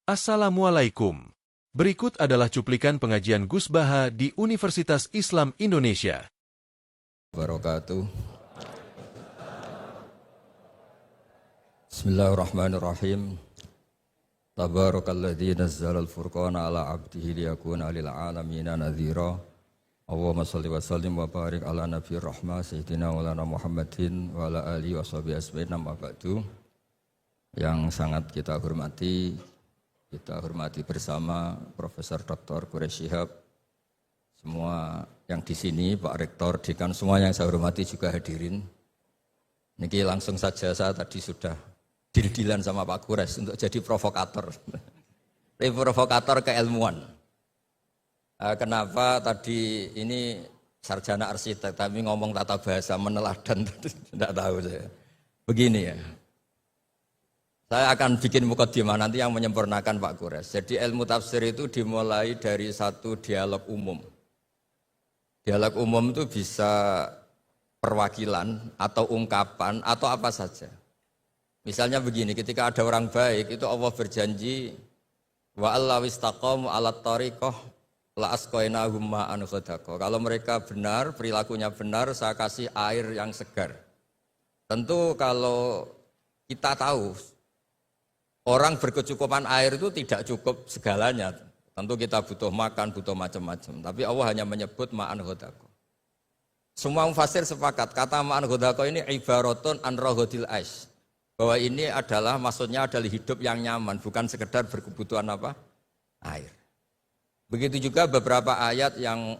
Assalamualaikum. Berikut adalah cuplikan pengajian Gus Baha di Universitas Islam Indonesia. Wabarakatuh. Bismillahirrahmanirrahim. Tabarakalladzi nazzala al-furqana ala 'abdihi liyakuna lil 'alamina nadhira. Allahumma shalli wa sallim wa barik ala nabiyir rahmah sayyidina Maulana Muhammadin wa ala alihi washabihi ajmain. Amma ba'du. Yang sangat kita hormati bersama Profesor Dr. Quraish Shihab, semua yang di sini, Pak Rektor, Dekan, semua yang saya hormati juga hadirin. Niki langsung saja, saya tadi sudah deal-dealan sama Pak Quraish untuk jadi provokator. Provokator keilmuan. Kenapa tadi ini sarjana arsitek, tapi ngomong tata bahasa meneladan, tidak tahu saya. Begini ya. Saya akan bikin mukadimah nanti yang menyempurnakan Pak Quraish. Jadi ilmu tafsir itu dimulai dari satu dialog umum. Dialog umum itu bisa perwakilan atau ungkapan atau apa saja. Misalnya begini, ketika ada orang baik itu Allah berjanji wa allawistaqamu alat tariqah la asqainahum ma'an ghadaqah. Kalau mereka benar, perilakunya benar, saya kasih air yang segar. Tentu kalau kita tahu orang berkecukupan air itu tidak cukup segalanya. Tentu kita butuh makan, butuh macam-macam. Tapi Allah hanya menyebut ma'an ghadaqah. Semua mufassir sepakat, kata ma'an ghadaqah ini ibaratun an raghadil ais. Bahwa ini adalah, maksudnya adalah hidup yang nyaman, bukan sekedar berkebutuhan apa? Air. Begitu juga beberapa ayat yang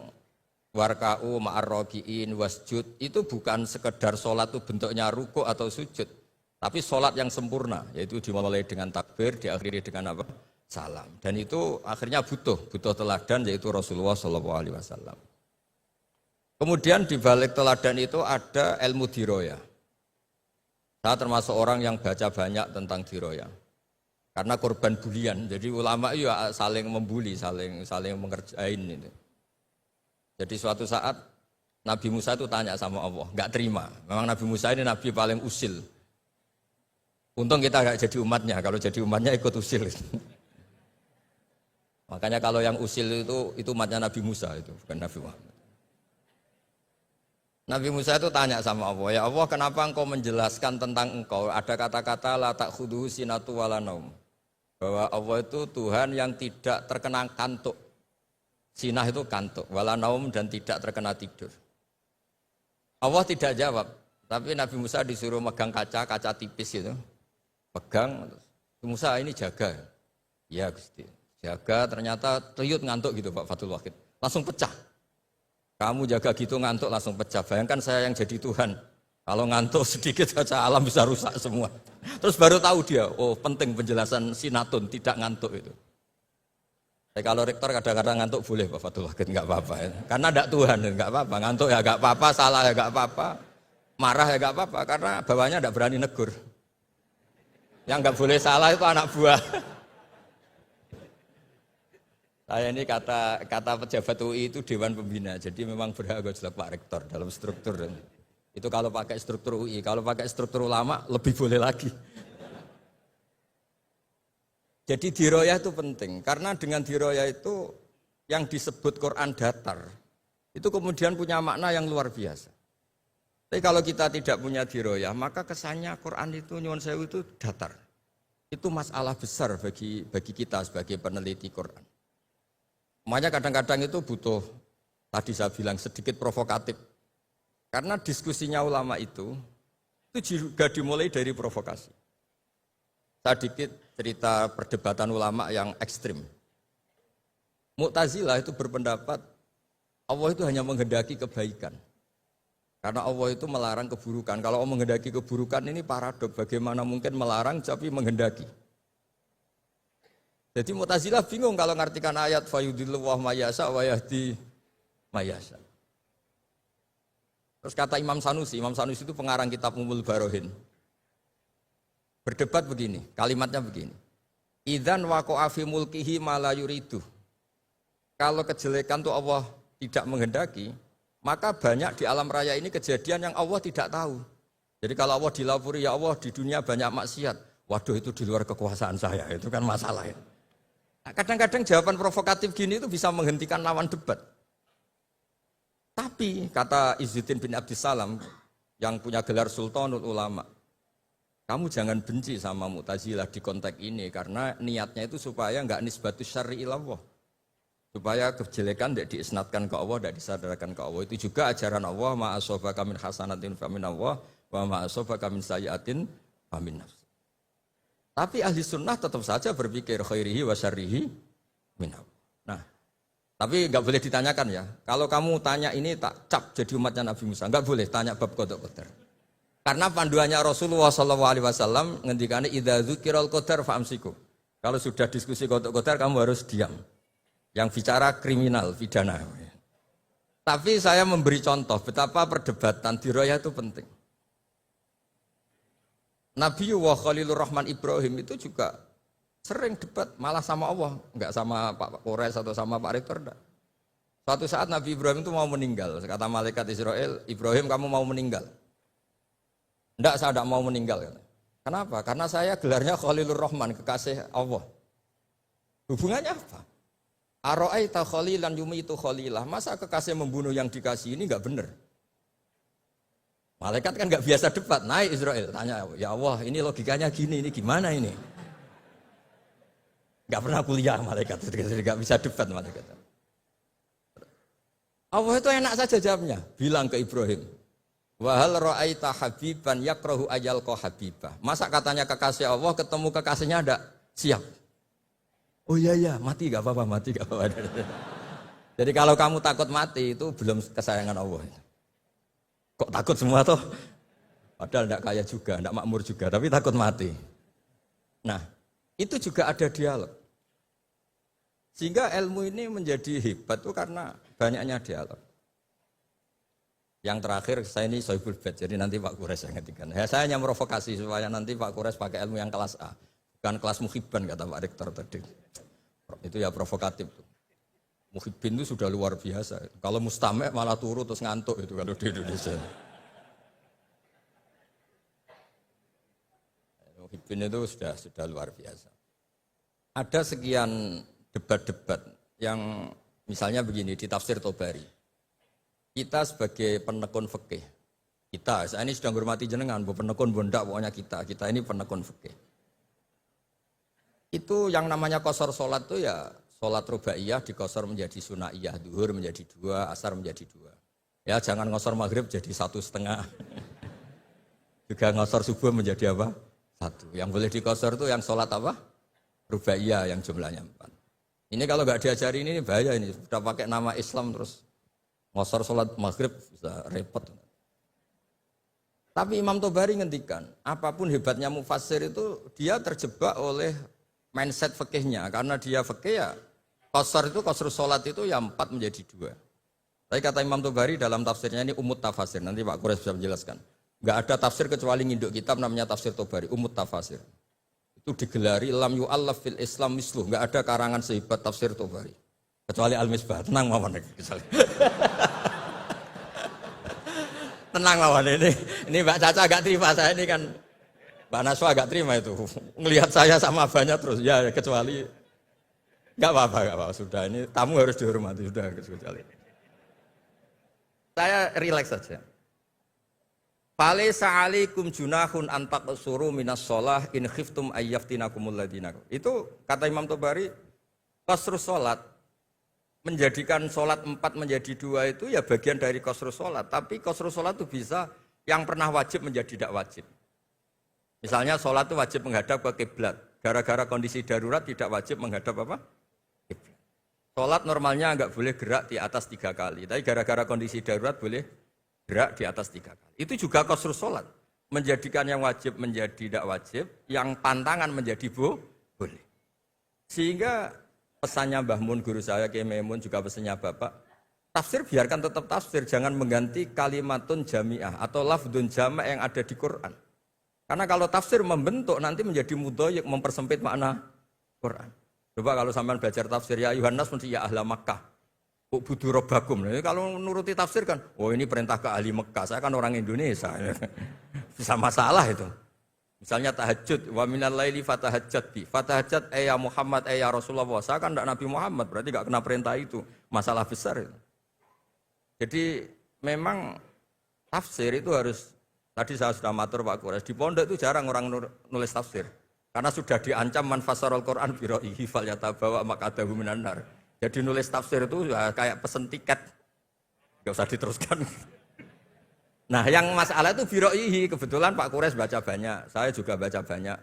warka'u ma'ar raki'in wasjud, itu bukan sekedar sholat itu bentuknya ruku atau sujud. Tapi sholat yang sempurna, yaitu dimulai dengan takbir, diakhiri dengan apa? Salam. Dan itu akhirnya butuh teladan, yaitu Rasulullah SAW. Kemudian di balik teladan itu ada ilmu diroya. Saya termasuk orang yang baca banyak tentang diroya. Karena korban bulian, jadi ulama itu saling membuli, saling mengerjain itu. Jadi suatu saat Nabi Musa itu tanya sama Allah, nggak terima. Memang Nabi Musa ini Nabi paling usil. Untung kita nggak jadi umatnya, kalau jadi umatnya ikut usil. Makanya kalau yang usil itu umatnya Nabi Musa, itu bukan Nabi Muhammad. Nabi Musa itu tanya sama Allah, ya Allah kenapa engkau menjelaskan tentang engkau, ada kata-kata la ta'khudhuhu sinatu wala naum. Bahwa Allah itu Tuhan yang tidak terkena kantuk. Sinah itu kantuk, wala naum dan tidak terkena tidur. Allah tidak jawab, tapi Nabi Musa disuruh megang kaca tipis itu. Pegang, Musa ini jaga. Ya Gusti, jaga, ternyata teriyut ngantuk gitu Pak Fathul Wahid. Langsung pecah. Kamu jaga gitu ngantuk langsung pecah. Bayangkan saya yang jadi Tuhan. Kalau ngantuk sedikit saja alam bisa rusak semua. Terus baru tahu dia, oh penting penjelasan sinatun, tidak ngantuk itu. Kalau rektor kadang-kadang ngantuk boleh Pak Fathul Wahid, enggak apa-apa ya. Karena tidak Tuhan, enggak apa-apa. Ngantuk ya enggak apa-apa, salah ya enggak apa-apa. Marah ya enggak apa-apa, karena bawahnya enggak berani negur. Yang enggak boleh salah itu anak buah. Saya ini kata pejabat UI itu Dewan Pembina, jadi memang berhak jelas Pak Rektor dalam struktur. Itu kalau pakai struktur UI, kalau pakai struktur ulama lebih boleh lagi. Jadi diroyah itu penting, karena dengan diroyah itu yang disebut Quran datar, itu kemudian punya makna yang luar biasa. Tapi kalau kita tidak punya diroyah, maka kesannya Quran itu nyuwun sewu itu datar. Itu masalah besar bagi kita sebagai peneliti Quran. Makanya kadang-kadang itu butuh, tadi saya bilang sedikit provokatif. Karena diskusinya ulama itu juga dimulai dari provokasi. Sedikit cerita perdebatan ulama yang ekstrim. Mu'tazilah itu berpendapat Allah itu hanya menghendaki kebaikan. Karena Allah itu melarang keburukan. Kalau Allah menghendaki keburukan ini paradok. Bagaimana mungkin melarang tapi menghendaki. Jadi Mu'tazilah bingung kalau ngartikan ayat fayudillu wa mayasa wa yahdi mayasa. Terus kata Imam Sanusi itu pengarang kitab Ummul Barohin. Berdebat begini, kalimatnya begini. Idzan waqa'a fi mulkihi ma la yuridu. Kalau kejelekan itu Allah tidak menghendaki, maka banyak di alam raya ini kejadian yang Allah tidak tahu. Jadi kalau Allah dilapuri, ya Allah di dunia banyak maksiat. Waduh itu di luar kekuasaan saya, itu kan masalah ya. Kadang-kadang jawaban provokatif gini itu bisa menghentikan lawan debat. Tapi kata Izzuddin bin Abdissalam yang punya gelar Sultanul Ulama, kamu jangan benci sama Mu'tazilah di konteks ini karena niatnya itu supaya enggak nisbatus syar'i ilallah. Supaya kejelekan tidak diisnatkan ke Allah, tidak disadarkan ke Allah. Itu juga ajaran Allah, ma asabaka min hasanatin fa min Allah wa ma asabaka min sayyi'atin fa min nafsi. Tapi ahli sunnah tetap saja berpikir khairihi wa syarrihi min Allah. Nah, tapi enggak boleh ditanyakan ya. Kalau kamu tanya ini tak cap jadi umatnya Nabi Musa, enggak boleh tanya bab qada qadar. Karena panduannya Rasulullah SAW ngendikane idza dzukiral qadar fa'amsiku. Kalau sudah diskusi qada qadar kamu harus diam. Yang bicara kriminal, pidana. Tapi saya memberi contoh betapa perdebatan diroyah itu penting. Nabi wa Khalilur Rahman Ibrahim itu juga sering debat, malah sama Allah, enggak sama Pak Kores atau sama Pak Rektor. Enggak. Suatu saat Nabi Ibrahim itu mau meninggal. Kata malaikat Israel, Ibrahim kamu mau meninggal. Enggak, saya tidak mau meninggal. Kenapa? Karena saya gelarnya Khalilur Rahman, kekasih Allah. Hubungannya apa? Aro'aita khalilan yumitu khalilah. Masa kekasih membunuh yang dikasih ini enggak benar? Malaikat kan enggak biasa debat. Naik Israel, tanya, ya Allah ini logikanya gini, ini gimana ini? Enggak pernah kuliah malaikat, enggak bisa debat malaikat. Allah itu enak saja jawabnya. Bilang ke Ibrahim, wa hal ra'aita habiban yakrahu ayalqa habibah. Masa katanya kekasih Allah ketemu kekasihnya enggak siap? Oh iya, mati gak apa-apa, mati gak apa-apa. Jadi kalau kamu takut mati itu belum kesayangan Allah. Kok takut semua toh? Padahal tidak kaya juga, tidak makmur juga, tapi takut mati. Nah, itu juga ada dialog. Sehingga ilmu ini menjadi hebat itu karena banyaknya dialog. Yang terakhir saya ini Sohibul Bait, jadi nanti Pak Kures yang ngertikan. Ya, saya hanya merovokasi supaya nanti Pak Kures pakai ilmu yang kelas A. Bukan kelas muhibban kata Pak Rektor tadi. Itu ya provokatif. Muhibbin itu sudah luar biasa. Kalau mustame' malah turu terus ngantuk itu kalau di Indonesia. Muhibbin itu sudah luar biasa. Ada sekian debat-debat yang misalnya begini di tafsir Tobari. Kita sebagai penekun fikih, saya ini sedang hormati jenengan, penekun bondak pokoknya kita ini penekun fikih. Itu yang namanya qasar sholat itu ya sholat rubaiyah dikosor menjadi sunaiyah, duhur menjadi 2, asar menjadi 2. Ya jangan ngosor maghrib jadi 1,5. Juga ngosor subuh menjadi apa? 1. Yang boleh dikosor itu yang sholat apa? Rubaiyah yang jumlahnya 4. Ini kalau nggak diajari ini bahaya ini. Sudah pakai nama Islam terus ngosor sholat maghrib bisa repot. Tapi Imam Tobari ngendikan, apapun hebatnya mufassir itu dia terjebak oleh mindset fikihnya, karena dia fikih ya qasar itu qasrus sholat itu ya 4 menjadi 2. Tapi kata Imam Tobari dalam tafsirnya ini umut tafasir, nanti Pak Kures bisa menjelaskan. Enggak ada tafsir kecuali nginduk kitab namanya tafsir Tobari, umut tafasir. Itu digelari lam yu'allaf fil Islam misluh, enggak ada karangan sehebat tafsir Tobari. Kecuali Al-Misbah, tenang mawon misalnya. Tenang mawon ini Mbak Caca agak terima, saya ini kan Mbak Naswa agak terima itu, ngelihat saya sama abahnya terus, ya kecuali, nggak apa-apa, sudah ini tamu harus dihormati, sudah kecuali. Saya rileks saja. Falaisa alaikum junahun an taqsuru minas shalah in khiftum ayyaftinakumul ladina. Itu kata Imam Tobari, qasrus salat menjadikan salat 4 menjadi 2 itu ya bagian dari qasrus salat, tapi qasrus salat itu bisa yang pernah wajib menjadi tidak wajib. Misalnya sholat itu wajib menghadap ke kiblat. Gara-gara kondisi darurat tidak wajib menghadap apa? Kiblat. Sholat normalnya enggak boleh gerak di atas 3 kali. Tapi gara-gara kondisi darurat boleh gerak di atas 3 kali. Itu juga qasrus sholat. Menjadikan yang wajib menjadi tidak wajib, yang pantangan menjadi boleh. Sehingga pesannya Mbah Mun, guru saya, Kiai Maimun, juga pesannya Bapak, tafsir biarkan tetap tafsir, jangan mengganti kalimatun jami'ah atau lafdun jama' yang ada di Quran. Karena kalau tafsir membentuk nanti menjadi mudhoyik, mempersempit makna Quran. Coba kalau sampean belajar tafsir ya Yohanes mesti ya ahla Makkah. Budu robbakum. Kalau nuruti tafsir kan, oh ini perintah ke ahli Mekah, saya kan orang Indonesia. Bisa masalah itu. Misalnya tahajud, wa minal laili fatahajjat bi. Fatahajjat ya Muhammad ya Rasulullah. Saya kan tidak Nabi Muhammad, berarti enggak kena perintah itu. Masalah besar itu. Jadi memang tafsir itu harus, tadi saya sudah matur Pak Quraisy, di pondok itu jarang orang nulis tafsir. Karena sudah diancam man fasarul Quran bi ra'yihi falyatabawa maq'adahu minan nar. Jadi nulis tafsir itu ya kayak pesen tiket. Enggak usah diteruskan. Nah, yang masalah itu biroihi, kebetulan Pak Quraisy baca banyak, saya juga baca banyak.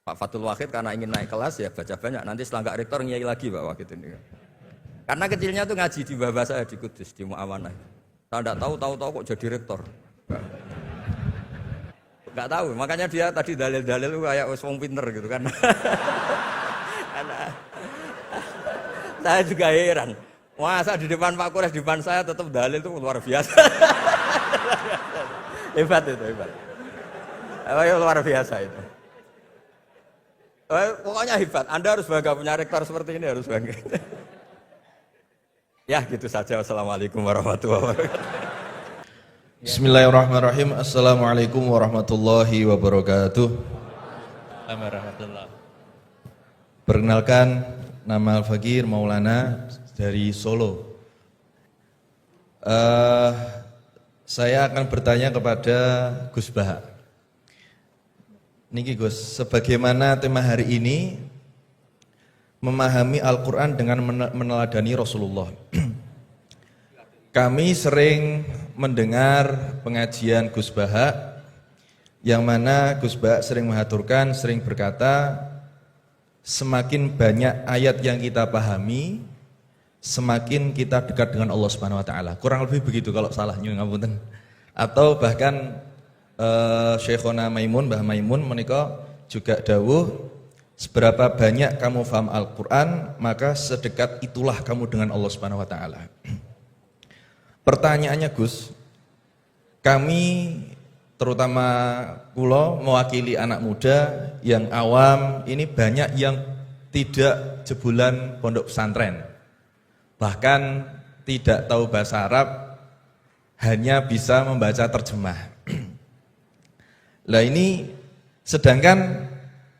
Pak Fatul Wahid karena ingin naik kelas ya baca banyak. Nanti setelah nggak rektor ngiyai lagi Pak Wahid ini. Karena kecilnya tuh ngaji di bawah saya di Kudus di Muawanah. Saya nggak tahu kok jadi rektor. Nggak tahu, makanya dia tadi dalil-dalil kayak wong pinter gitu kan. Saya juga heran. Masa di depan Pak Quraisy, di depan saya tetap dalil itu luar biasa. Hebat itu, hebat. Luar biasa itu. Pokoknya hebat. Anda harus bangga punya rektor seperti ini, harus bangga. Ya gitu saja. Wassalamualaikum warahmatullahi wabarakatuh. Bismillahirrahmanirrahim. Assalamualaikum warahmatullahi wabarakatuh. Perkenalkan, nama Al-Fakir Maulana dari Solo. Saya akan bertanya kepada Gus Baha. Niki Gus, sebagaimana tema hari ini memahami Al-Quran dengan meneladani Rasulullah. Kami sering mendengar pengajian Gus Baha, yang mana Gus Baha sering mengaturkan, sering berkata, semakin banyak ayat yang kita pahami, semakin kita dekat dengan Allah Subhanahu wa taala. Kurang lebih begitu kalau salah nyuwun ngapunten. Atau bahkan Syekhona Maimun, Mbah Maimun menika juga dawuh, seberapa banyak kamu paham Al-Qur'an, maka sedekat itulah kamu dengan Allah Subhanahu wa taala. Pertanyaannya Gus, kami terutama kula mewakili anak muda yang awam, ini banyak yang tidak jebolan pondok pesantren. Bahkan tidak tahu bahasa Arab, hanya bisa membaca terjemah. Lah ini sedangkan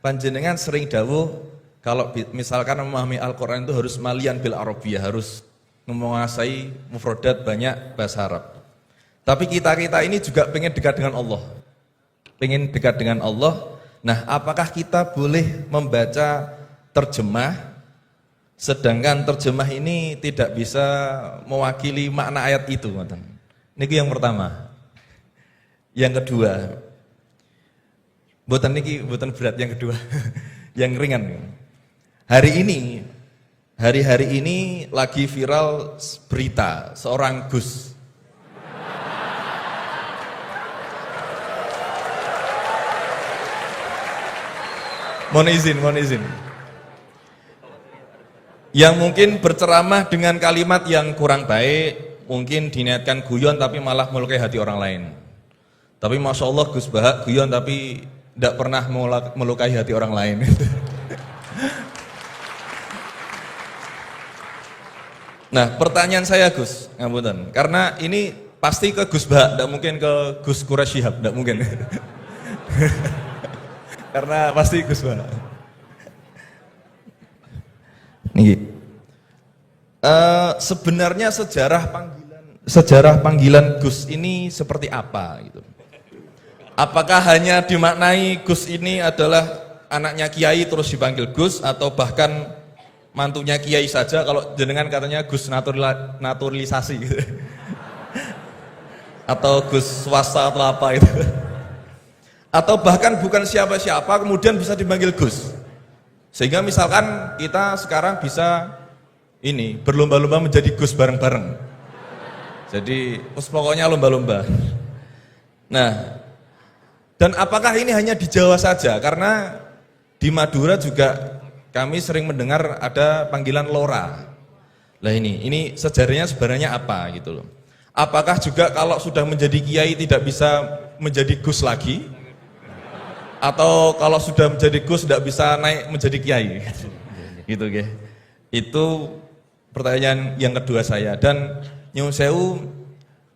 panjenengan sering dawuh kalau misalkan memahami Al-Qur'an itu harus malian bil Arabiyah, harus menguasai mufradat banyak bahasa Arab. Tapi kita-kita ini juga pengen dekat dengan Allah. Pengen dekat dengan Allah. Nah, apakah kita boleh membaca terjemah sedangkan terjemah ini tidak bisa mewakili makna ayat itu? Ini yang pertama. Yang kedua, buatan berat yang kedua, yang ringan. Hari-hari ini lagi viral berita seorang Gus. Mohon izin. Yang mungkin berceramah dengan kalimat yang kurang baik, mungkin diniatkan guyon tapi malah melukai hati orang lain. Tapi Masya Allah Gus Baha guyon tapi tidak pernah melukai hati orang lain. Nah, pertanyaan saya Gus, ngapunten, karena ini pasti ke Gus Baha, tidak mungkin ke Gus Quraisy Shihab, tidak mungkin. Karena pasti Gus Baha. Sebenarnya sejarah panggilan Gus ini seperti apa gitu? Apakah hanya dimaknai Gus ini adalah anaknya kiai terus dipanggil Gus, atau bahkan mantunya kiai saja, kalau jenengan katanya Gus naturalisasi gitu. Atau Gus swasta atau apa itu. Atau bahkan bukan siapa-siapa kemudian bisa dipanggil Gus. Sehingga misalkan kita sekarang bisa ini berlomba-lomba menjadi Gus bareng-bareng. Jadi pokoknya lomba-lomba. Nah, dan apakah ini hanya di Jawa saja? Karena di Madura juga kami sering mendengar ada panggilan Lora. Lah ini sejarahnya sebenarnya apa gitu loh. Apakah juga kalau sudah menjadi kiai tidak bisa menjadi Gus lagi? Atau kalau sudah menjadi Gus tidak bisa naik menjadi kiai? Gitu ya. Itu pertanyaan yang kedua saya. Dan nyuwun sewu,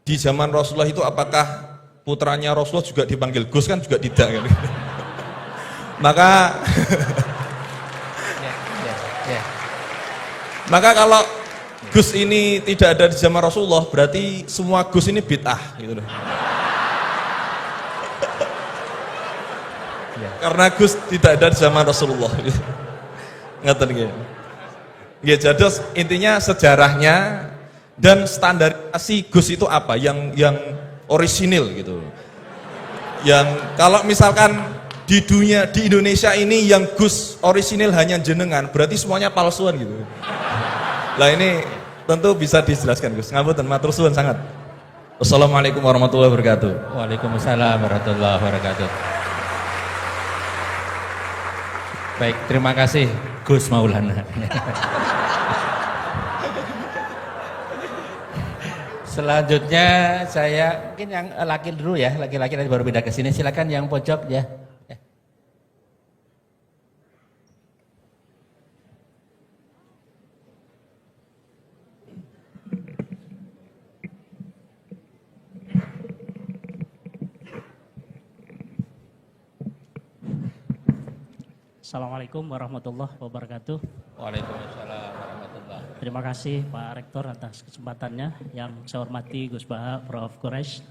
di zaman Rasulullah itu apakah putranya Rasulullah juga dipanggil Gus? Kan juga tidak kan? Maka Ya, ya, ya. maka kalau Gus ini tidak ada di zaman Rasulullah, berarti semua Gus ini bid'ah gitu loh. Ya. Karena Gus tidak ada di zaman Rasulullah. Ngeten nggih. Nggih, jadi intinya sejarahnya dan standarisasi Gus itu apa yang orisinil gitu. Yang kalau misalkan di dunia, di Indonesia ini yang Gus orisinil hanya jenengan, berarti semuanya palsuan gitu. Lah ini tentu bisa dijelaskan Gus. Ngapunten, matur suwun sangat. Wassalamualaikum warahmatullahi wabarakatuh. Waalaikumsalam warahmatullahi wabarakatuh. Baik, terima kasih Gus Maulana. Selanjutnya saya mungkin yang laki dulu ya, laki-laki nanti baru pindah ke sini. Silakan yang pojok ya. Assalamualaikum warahmatullahi wabarakatuh. Waalaikumsalam warahmatullahi. Terima kasih Pak Rektor atas kesempatannya. Yang saya hormati Gus Baha, Prof. Quraisy.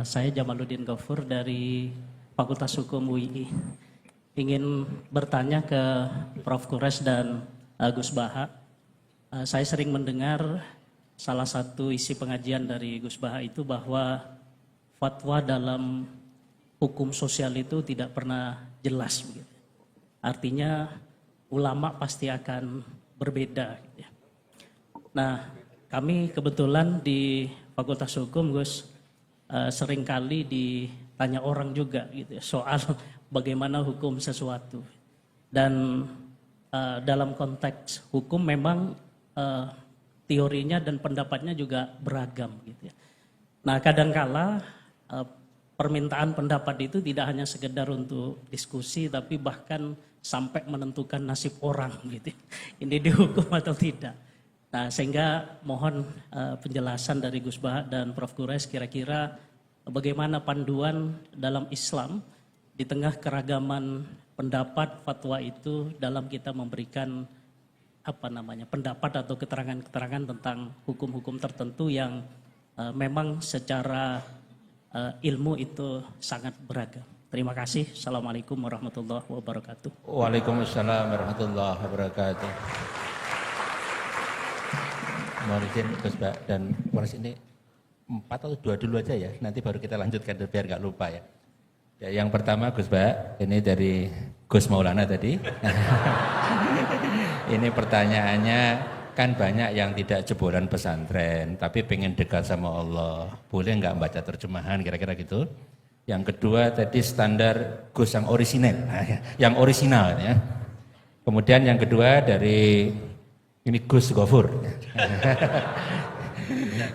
Saya Jamaluddin Ghaffur dari Fakultas Hukum UI. Ingin bertanya ke Prof. Quraisy dan Gus Baha. Saya sering mendengar salah satu isi pengajian dari Gus Baha itu bahwa fatwa dalam hukum sosial itu tidak pernah jelas begitu. Artinya ulama pasti akan berbeda. Nah, kami kebetulan di Fakultas Hukum, Gus, seringkali ditanya orang juga gitu ya, soal bagaimana hukum sesuatu. Dan dalam konteks hukum memang teorinya dan pendapatnya juga beragam gitu ya. Nah, kadangkala permintaan pendapat itu tidak hanya sekedar untuk diskusi, tapi bahkan sampai menentukan nasib orang gitu. Ini dihukum atau tidak. Nah, sehingga mohon penjelasan dari Gus Baha dan Prof. Quraisy kira-kira bagaimana panduan dalam Islam di tengah keragaman pendapat fatwa itu dalam kita memberikan pendapat atau keterangan-keterangan tentang hukum-hukum tertentu yang memang secara ilmu itu sangat beragam. Terima kasih. Assalamualaikum warahmatullahi wabarakatuh. Waalaikumsalam warahmatullahi wabarakatuh. Mohon izin Gus Baha dan Quraisy ini 4 atau 2 dulu aja ya. Nanti baru kita lanjutkan biar nggak lupa ya. Ya, yang pertama Gus Baha, ini dari Gus Maulana tadi. Ini pertanyaannya, kan banyak yang tidak jebolan pesantren, tapi pengen dekat sama Allah. Boleh nggak baca terjemahan kira-kira gitu? Yang kedua tadi standar Gus yang orisinal, yang orisinal ya. Kemudian yang kedua dari ini Gus Ghafur.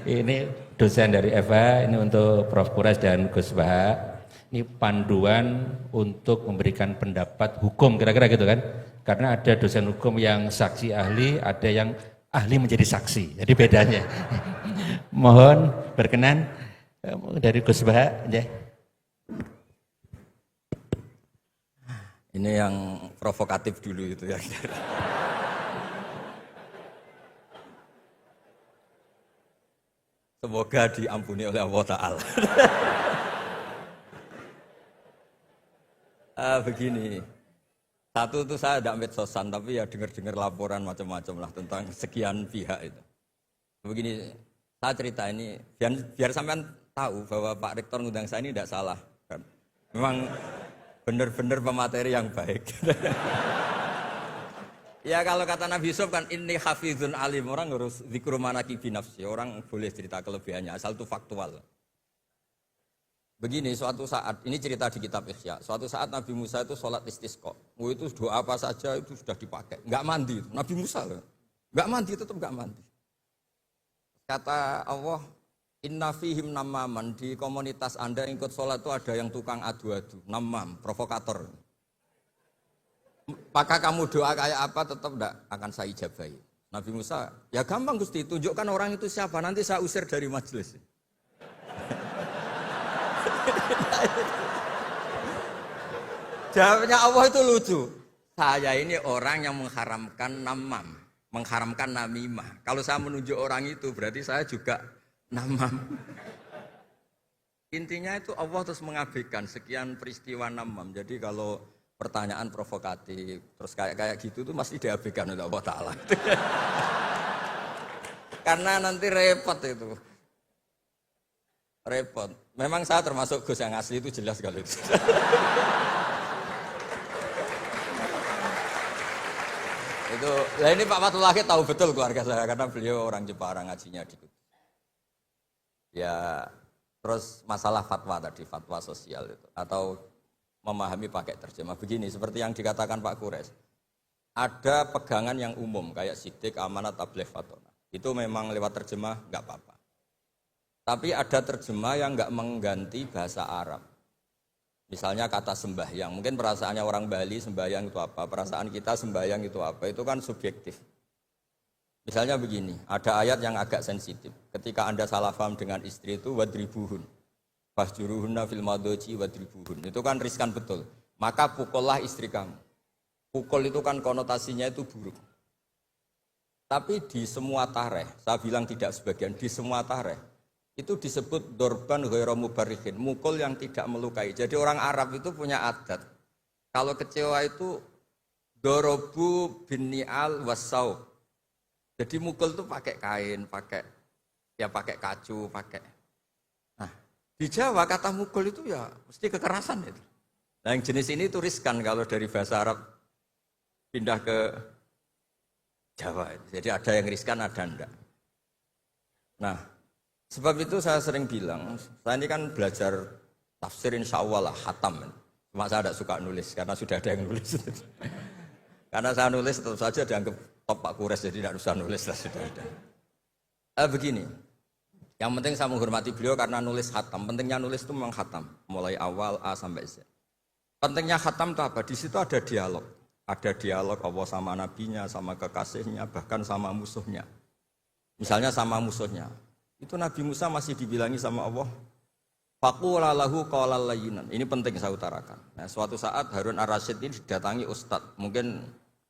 Ini dosen dari Eva, ini untuk Prof. Quraisy dan Gus Baha. Ini panduan untuk memberikan pendapat hukum kira-kira gitu kan. Karena ada dosen hukum yang saksi ahli, ada yang ahli menjadi saksi. Jadi bedanya. Mohon berkenan dari Gus Baha ya. Ini yang provokatif dulu itu ya. Semoga diampuni oleh Allah Ta'ala. Begini, satu itu saya tidak medsosan, tapi ya dengar-dengar laporan macam-macam lah tentang sekian pihak itu. Begini, saya cerita ini biar sampean tahu bahwa Pak Rektor ngundang saya ini tidak salah. Kan? Memang benar-benar pemateri yang baik. Ya kalau kata Nabi Yusuf kan ini hafizun alim, orang harus zikru manaki binafsi, orang boleh cerita kelebihannya asal itu faktual. Begini, suatu saat, ini cerita di kitab Ihya, suatu saat Nabi Musa itu sholat istisqa, itu doa apa saja itu sudah dipakai, nggak mandi, Nabi Musa nggak mandi, tetap nggak mandi. Kata Allah, inna fihim namaman, di komunitas Anda yang ikut sholat itu ada yang tukang adu-adu, namam, provokator. Maka kamu doa kayak apa tetap enggak akan saya ijabahi. Nabi Musa, ya gampang Gusti, tunjukkan orang itu siapa, nanti saya usir dari majelis. Jawabnya Allah itu lucu. Saya ini orang yang mengharamkan namam, mengharamkan namimah. Kalau saya menunjuk orang itu berarti saya juga namam. Intinya itu Allah terus mengabaikan sekian peristiwa namam. Jadi kalau pertanyaan provokatif terus kayak gitu tuh mesti diabaikan oleh Allah Ta'ala. Karena nanti repot itu. Repot. Memang saya termasuk Gus yang asli itu jelas kalau itu. Itu, nah ini Pak Fatullah tahu betul keluarga saya karena beliau orang Jepara ngajinya di Kudus. Ya, terus masalah fatwa tadi, fatwa sosial itu atau memahami pakai terjemah begini seperti yang dikatakan Pak Kures. Ada pegangan yang umum kayak sidik, amanat, tabligh, fatona. Itu memang lewat terjemah nggak apa-apa. Tapi ada terjemah yang nggak mengganti bahasa Arab. Misalnya kata sembahyang, mungkin perasaannya orang Bali sembahyang itu apa, perasaan kita sembahyang itu apa, itu kan subjektif. Misalnya begini, ada ayat yang agak sensitif. Ketika Anda salah paham dengan istri itu wadribuhun, fahjuruhunna fil madoji wadribuhun. Itu kan riskan betul. Maka pukullah istri kamu. Pukul itu kan konotasinya itu buruk. Tapi di semua tareh, saya bilang tidak sebagian, di semua tareh itu disebut dorban ghairu mubarrihin, mukul yang tidak melukai. Jadi orang Arab itu punya adat. Kalau kecewa itu dorobu binni'al wasau. Jadi mukul itu pakai kain, pakai kacu, pakai. Nah, di Jawa kata mukul itu ya mesti kekerasan itu. Nah, yang jenis ini itu riskan kalau dari bahasa Arab pindah ke Jawa. Jadi ada yang riskan, ada enggak. Nah, sebab itu saya sering bilang, saya ini kan belajar tafsir insya Allah lah, khatam. Cuma saya tidak suka nulis, karena sudah ada yang nulis. Karena saya nulis tetap saja dianggap top Pak Kures, jadi tidak usah nulis lah, sudah ada. Begini, yang penting saya menghormati beliau karena nulis khatam. Pentingnya nulis itu memang khatam, mulai awal A sampai Z. Pentingnya khatam itu apa? Di situ ada dialog. Ada dialog Allah sama nabinya, sama kekasihnya, bahkan sama musuhnya. Misalnya sama musuhnya. Itu Nabi Musa masih dibilangi sama Allah. Faqula lahu qawlan layyinan. Ini penting saya utarakan. Nah, suatu saat Harun Ar-Rasyid ini didatangi ustadz. Mungkin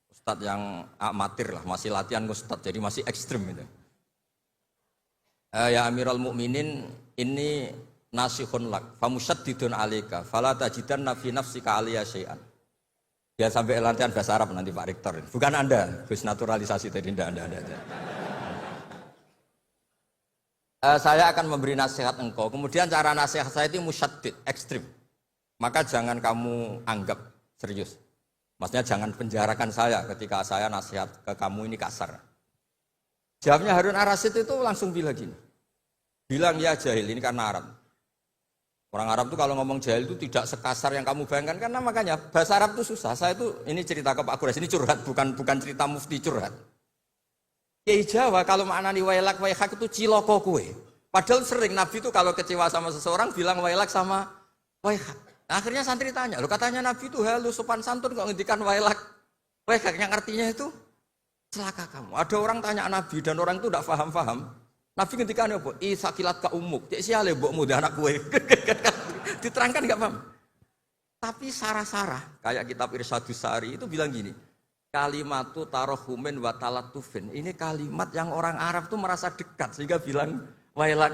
ustadz yang amatir lah, masih latihan ustadz, jadi masih ekstrim itu. Ya Amirul Mukminin, ini nasihun lak, famusyaddidun alaika, fala tajidanna fi nafsika aliyya syai'an. Dia sampai latihan bahasa Arab nanti Pak Rektor. Bukan Anda, Gus naturalisasi tadi Anda. Saya akan memberi nasihat engkau. Kemudian cara nasihat saya itu musyaddid, ekstrim. Maka jangan kamu anggap serius. Maksudnya jangan penjarakan saya ketika saya nasihat ke kamu ini kasar. Jawabnya Harun Ar-Rasyid itu langsung bilang gini. Bilang ya jahil, ini karena Arab. Orang Arab itu kalau ngomong jahil itu tidak sekasar yang kamu bayangkan. Karena makanya bahasa Arab itu susah. Saya itu, ini cerita ke Pak Kures, ini curhat, bukan cerita mufti curhat. Kiai Jawa kalau maknani wailak waihak itu ciloko kue. Padahal sering Nabi itu kalau kecewa sama seseorang bilang wailak sama waihak. Nah, akhirnya santri tanya, lo katanya Nabi itu halus sopan santun kok ngendikan wailak waihak, yang artinya itu celaka kamu. Ada orang tanya Nabi dan orang itu tidak paham. Nabi ngendikan apa? Isakilat ka umuk. Cek siale mbokmu dan anak kue. Diterangkan enggak paham. Tapi sarah-sarah kayak kitab Irsyadus Sari itu bilang gini. Kalimatu tarohumin wa talatufin. Ini kalimat yang orang Arab tuh merasa dekat sehingga bilang wailak.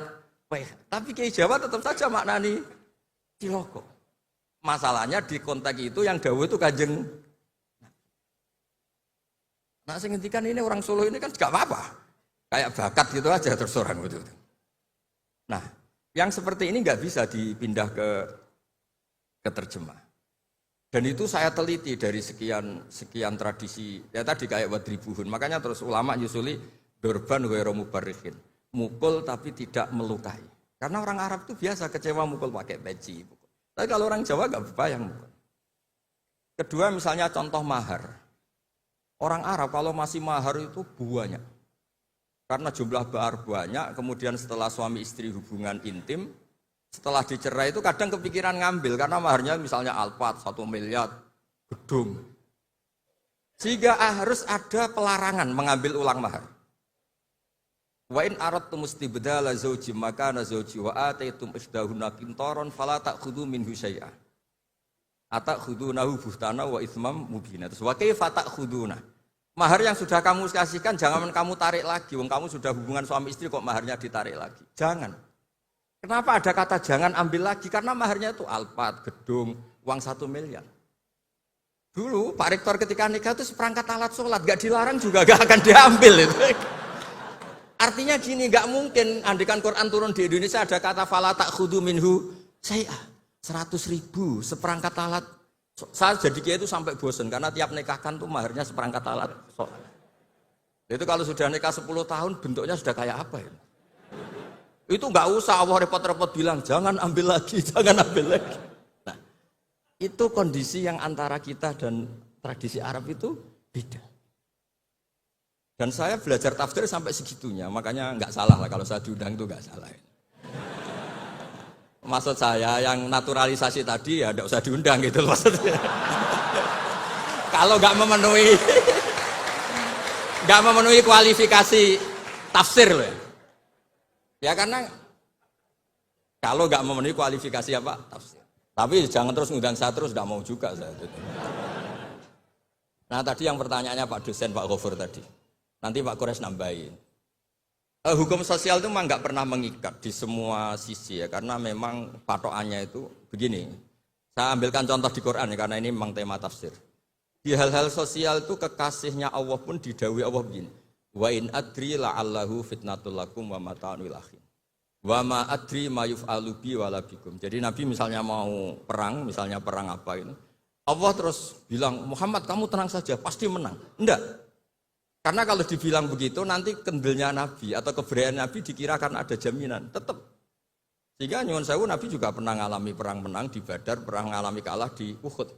Tapi Kiai Jawa tetap saja maknani ciloko. Masalahnya di konteks itu yang dawuh itu Kanjeng. Nah, saya ngendikan ini orang Solo ini kan enggak apa-apa. Kayak bakat gitu aja terus orang gitu. Nah, yang seperti ini enggak bisa dipindah ke terjemah. Dan itu saya teliti dari sekian tradisi. Ya tadi kayak wadribuhun. Makanya terus ulama nyusuli dorban ghairu mubarrihin. Mukul tapi tidak melukai. Karena orang Arab itu biasa kecewa mukul pakai peci. Tapi kalau orang Jawa enggak berbayang mukul. Kedua misalnya contoh mahar. Orang Arab kalau masih mahar itu banyak. Karena jumlah mahar banyak, kemudian setelah suami istri hubungan intim, setelah dicerai itu kadang kepikiran ngambil karena maharnya misalnya Alphard 1 miliar gedung. Sehingga harus ada pelarangan mengambil ulang mahar. Wa in aradtum istibdala zawji makana zawji wa ataitum isdahunna qintaran fala ta'khudhu minhu syai'a. atakhudunahu buhtana wa itsmam mubina. Terus wa kaifa takhuduna? Mahar yang sudah kamu kasihkan jangan kamu tarik lagi. Wong kamu sudah hubungan suami istri kok maharnya ditarik lagi. Jangan. Kenapa ada kata jangan ambil lagi? Karena maharnya itu alpat, gedung, uang 1 miliar. Dulu Pak Rektor ketika nikah itu seperangkat alat sholat, gak dilarang juga gak akan diambil itu. Artinya gini, gak mungkin andikan Quran turun di Indonesia ada kata fala ta'khudhu minhu saya 100.000 seperangkat alat. Saya jadi kiai itu sampai bosen karena tiap nikahkan tuh maharnya seperangkat alat sholat. Itu kalau sudah nikah 10 tahun bentuknya sudah kayak apa ya? Itu nggak usah Allah repot-repot bilang jangan ambil lagi, jangan ambil lagi. Nah, itu kondisi yang antara kita dan tradisi Arab itu beda. Dan saya belajar tafsir sampai segitunya, makanya nggak salah lah kalau saya diundang itu nggak salah. Maksud saya yang naturalisasi tadi ya nggak usah diundang gitu loh maksudnya. Kalau nggak memenuhi kualifikasi tafsir loh ya. Ya karena kalau nggak memenuhi kualifikasi apa tafsir. Tapi jangan terus ngundang saya terus, nggak mau juga saya. Nah tadi yang pertanyaannya Pak dosen Pak Ghafur tadi. Nanti Pak Quraisy nambahin. Hukum sosial itu memang nggak pernah mengikat di semua sisi ya, karena memang patokannya itu begini. Saya ambilkan contoh di Quran ya, karena ini memang tema tafsir. Di hal-hal sosial itu kekasihnya Allah pun didhawuhi Allah begini. Wa in adri la'allahu fitnatul lakum wa mata'un lil akhin. Wa ma adri ma yuf'alu bi wala bikum. Jadi Nabi misalnya mau perang, misalnya perang apa ini. Allah terus bilang, "Muhammad kamu tenang saja, pasti menang." Enggak. Karena kalau dibilang begitu nanti kendilnya Nabi atau keberanian Nabi dikira karena ada jaminan, tetap. Sehingga nyuwun sewu Nabi juga pernah mengalami perang menang di Badar, pernah mengalami kalah di Uhud.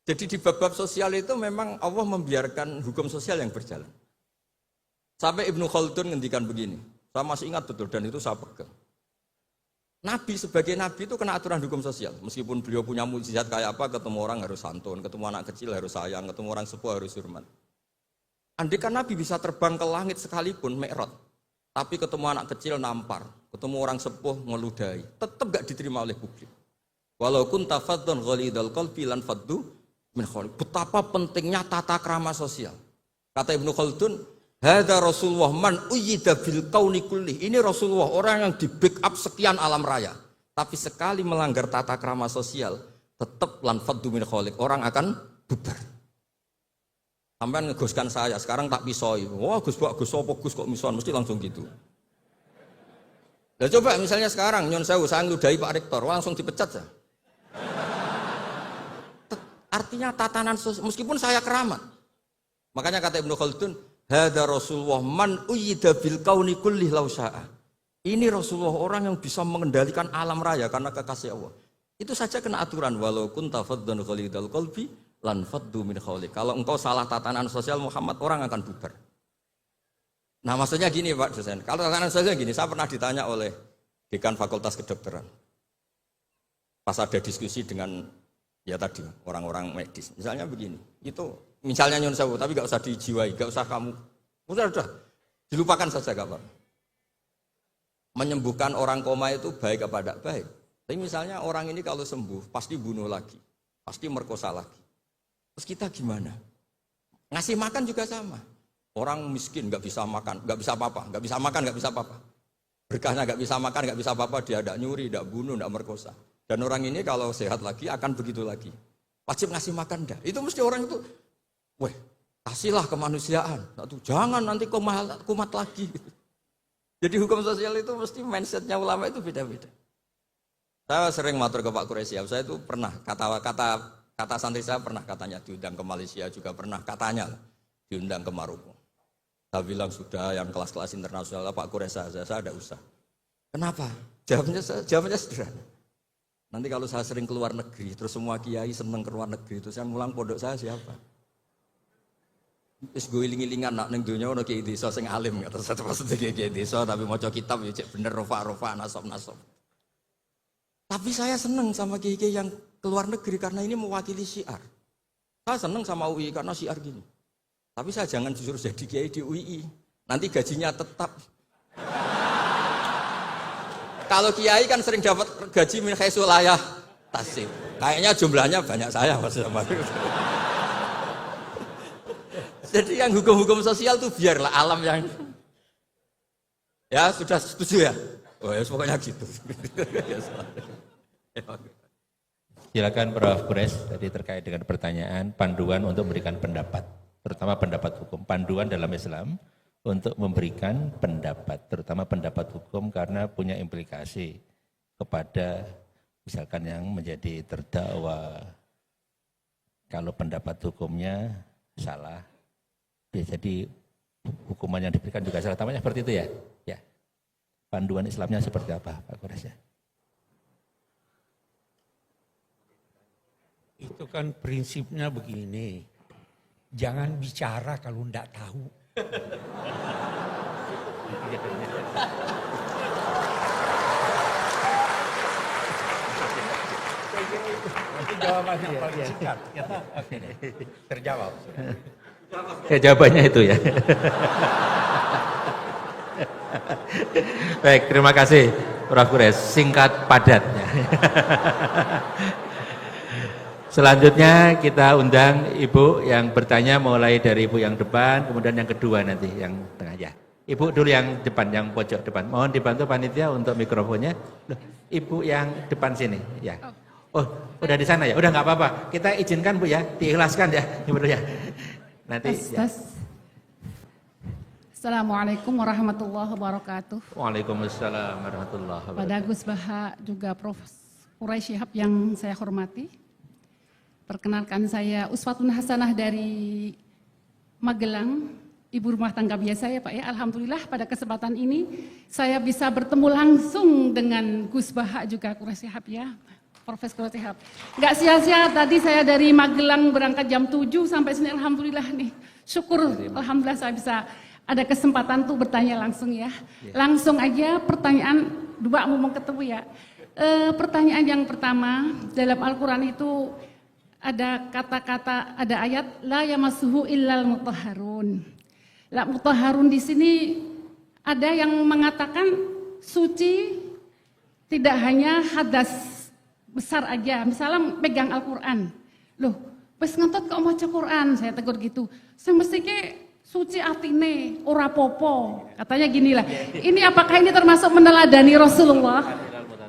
Jadi di bab-bab sosial itu memang Allah membiarkan hukum sosial yang berjalan. Sampai Ibnu Khaldun ngendikan begini, saya masih ingat betul dan itu saya pegang. Nabi sebagai Nabi itu kena aturan hukum sosial. Meskipun beliau punya mukjizat kayak apa, ketemu orang harus santun, ketemu anak kecil harus sayang, ketemu orang sepuh harus hormat. Andai kan Nabi bisa terbang ke langit sekalipun, Mi'raj, tapi ketemu anak kecil nampar, ketemu orang sepuh ngeludahi, tetap gak diterima oleh publik. Walau kunta faddan ghalidhal qalbi lan faddu min khawlik. Betapa pentingnya tata krama sosial. Kata Ibnu Khaldun, hadza Rasulullah man uyyida bil kauni kulli. Ini Rasulullah orang yang di backup sekian alam raya. Tapi sekali melanggar tata krama sosial, tetap lan faddu min khawlik. Orang akan bubar. Sampai ngegoskan saya, sekarang tak pisoi. Wah Gus apa Gus kok mison, mesti langsung gitu. Nah coba misalnya sekarang, nyon sewu, saya ngeludahi Pak Rektor, langsung dipecat saya. Artinya tatanan sosial, meskipun saya keramat. Makanya kata Ibnu Khaldun, hadza Rasulullah man uyyida bil kauni kulli law syaa. Ini Rasulullah orang yang bisa mengendalikan alam raya karena kekasih Allah. Itu saja kena aturan, walau kunta faddan ghalidhal qalbi lan faddu min khawlik. Kalau engkau salah tatanan sosial Muhammad, orang akan bubar. Nah maksudnya gini Pak dosen, kalau tatanan sosial gini, saya pernah ditanya oleh dekan fakultas kedokteran. Pas ada diskusi dengan ya tadi orang-orang medis, misalnya begini, itu misalnya nyun sewu, tapi gak usah dijiwai, gak usah kamu, udah dilupakan saja gak apa. Menyembuhkan orang koma itu baik apa tidak baik. Tapi misalnya orang ini kalau sembuh pasti bunuh lagi, pasti merkosa lagi. Terus kita gimana? Ngasih makan juga sama. Orang miskin nggak bisa makan, nggak bisa apa-apa, nggak bisa makan, nggak bisa apa-apa. Berkahnya nggak bisa makan, nggak bisa apa-apa, dia tidak nyuri, tidak bunuh, tidak merkosa. Dan orang ini kalau sehat lagi akan begitu lagi. Wajib ngasih makan dah. Itu mesti orang itu, weh, kasihlah kemanusiaan. Satu, jangan nanti kumat lagi. Jadi hukum sosial itu mesti mindsetnya ulama itu beda-beda. Saya sering matur ke Pak Quraisy, saya itu pernah kata santri saya pernah katanya diundang ke Malaysia juga pernah katanya diundang ke Maroko. Saya bilang sudah yang kelas-kelas internasional Pak Quraisy saya ada usah. Kenapa? Jawabnya sederhana. Nanti kalau saya sering keluar negeri, terus semua kiai seneng keluar negeri, terus yang ngulang pondok saya siapa? Wis gue iling-ilingan nak ning donya ono kiai desa sing alim kata saya maksudnya kiai desa tapi maca kitab ya cek bener rofa nasab. Tapi saya seneng sama kiai-kiai yang keluar negeri karena ini mewakili syiar. Saya seneng sama UI karena syiar gini. Tapi saya jangan jujur jadi kiai di UI. Nanti gajinya tetap. Kalau kiai kan sering dapat gaji min khaisul tasib. Kayaknya jumlahnya banyak saya Mas. Jadi yang hukum-hukum sosial tuh biarlah alam yang ya sudah setuju ya. Oh ya pokoknya gitu. Silakan Prof. Kures tadi terkait dengan pertanyaan panduan untuk memberikan pendapat, terutama pendapat hukum, panduan dalam Islam untuk memberikan pendapat, terutama pendapat hukum karena punya implikasi kepada misalkan yang menjadi terdakwa. Kalau pendapat hukumnya salah, jadi hukuman yang diberikan juga salah. Tamanya seperti itu ya? Ya. Panduan Islamnya seperti apa Pak Kures ya? Itu kan prinsipnya begini, jangan bicara kalau enggak tahu. Itu jawabannya paling singkat. Oke, terjawab. Ya, jawabannya itu ya. Baik, terima kasih Prof. Kures, singkat padat. Selanjutnya kita undang Ibu yang bertanya mulai dari Ibu yang depan, kemudian yang kedua nanti yang tengah ya. Ibu dulu yang depan, yang pojok depan. Mohon dibantu panitia untuk mikrofonnya. Loh, Ibu yang depan sini ya. Oh, udah di sana ya? Udah nggak apa-apa. Kita izinkan Bu ya, diikhlaskan ya, Ibu ya. Nanti ya. Assalamualaikum warahmatullahi wabarakatuh. Waalaikumsalam warahmatullahi wabarakatuh. Pada Gus Baha juga Prof. Quraisy Shihab yang saya hormati. Perkenalkan saya Uswatun Hasanah dari Magelang, ibu rumah tangga biasa ya Pak ya. Alhamdulillah pada kesempatan ini saya bisa bertemu langsung dengan Gus Baha juga Quraisy Shihab ya. Profesor Quraisy Shihab. Enggak sia-sia tadi saya dari Magelang berangkat jam 7 sampai sini alhamdulillah nih. Syukur alhamdulillah saya bisa ada kesempatan tuh bertanya langsung ya. Langsung aja pertanyaan dua mau ketemu ya. Pertanyaan yang pertama dalam Al-Qur'an itu ada kata-kata, ada ayat la yamassuhu illal mutahharun. La mutahharun di sini ada yang mengatakan suci tidak hanya hadas besar aja. Misalnya pegang Al-Qur'an. Loh, wis ngentot kok maca Qur'an, saya tegur gitu. Semestinya suci artine ora popo. Katanya ginilah. Ini apakah ini termasuk meneladani Rasulullah?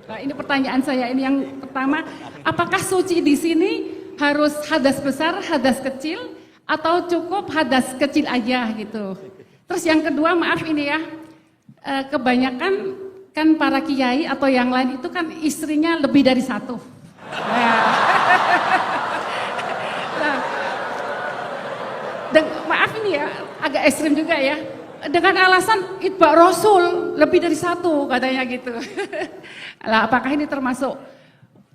Nah, ini pertanyaan saya ini yang pertama, apakah suci di sini harus hadas besar, hadas kecil, atau cukup hadas kecil aja gitu. Terus yang kedua, maaf ini ya, kebanyakan kan para kiai atau yang lain itu kan istrinya lebih dari satu. Maaf ini ya, agak ekstrim juga ya. Dengan alasan itba Rasul lebih dari satu katanya gitu. Lah, apakah ini termasuk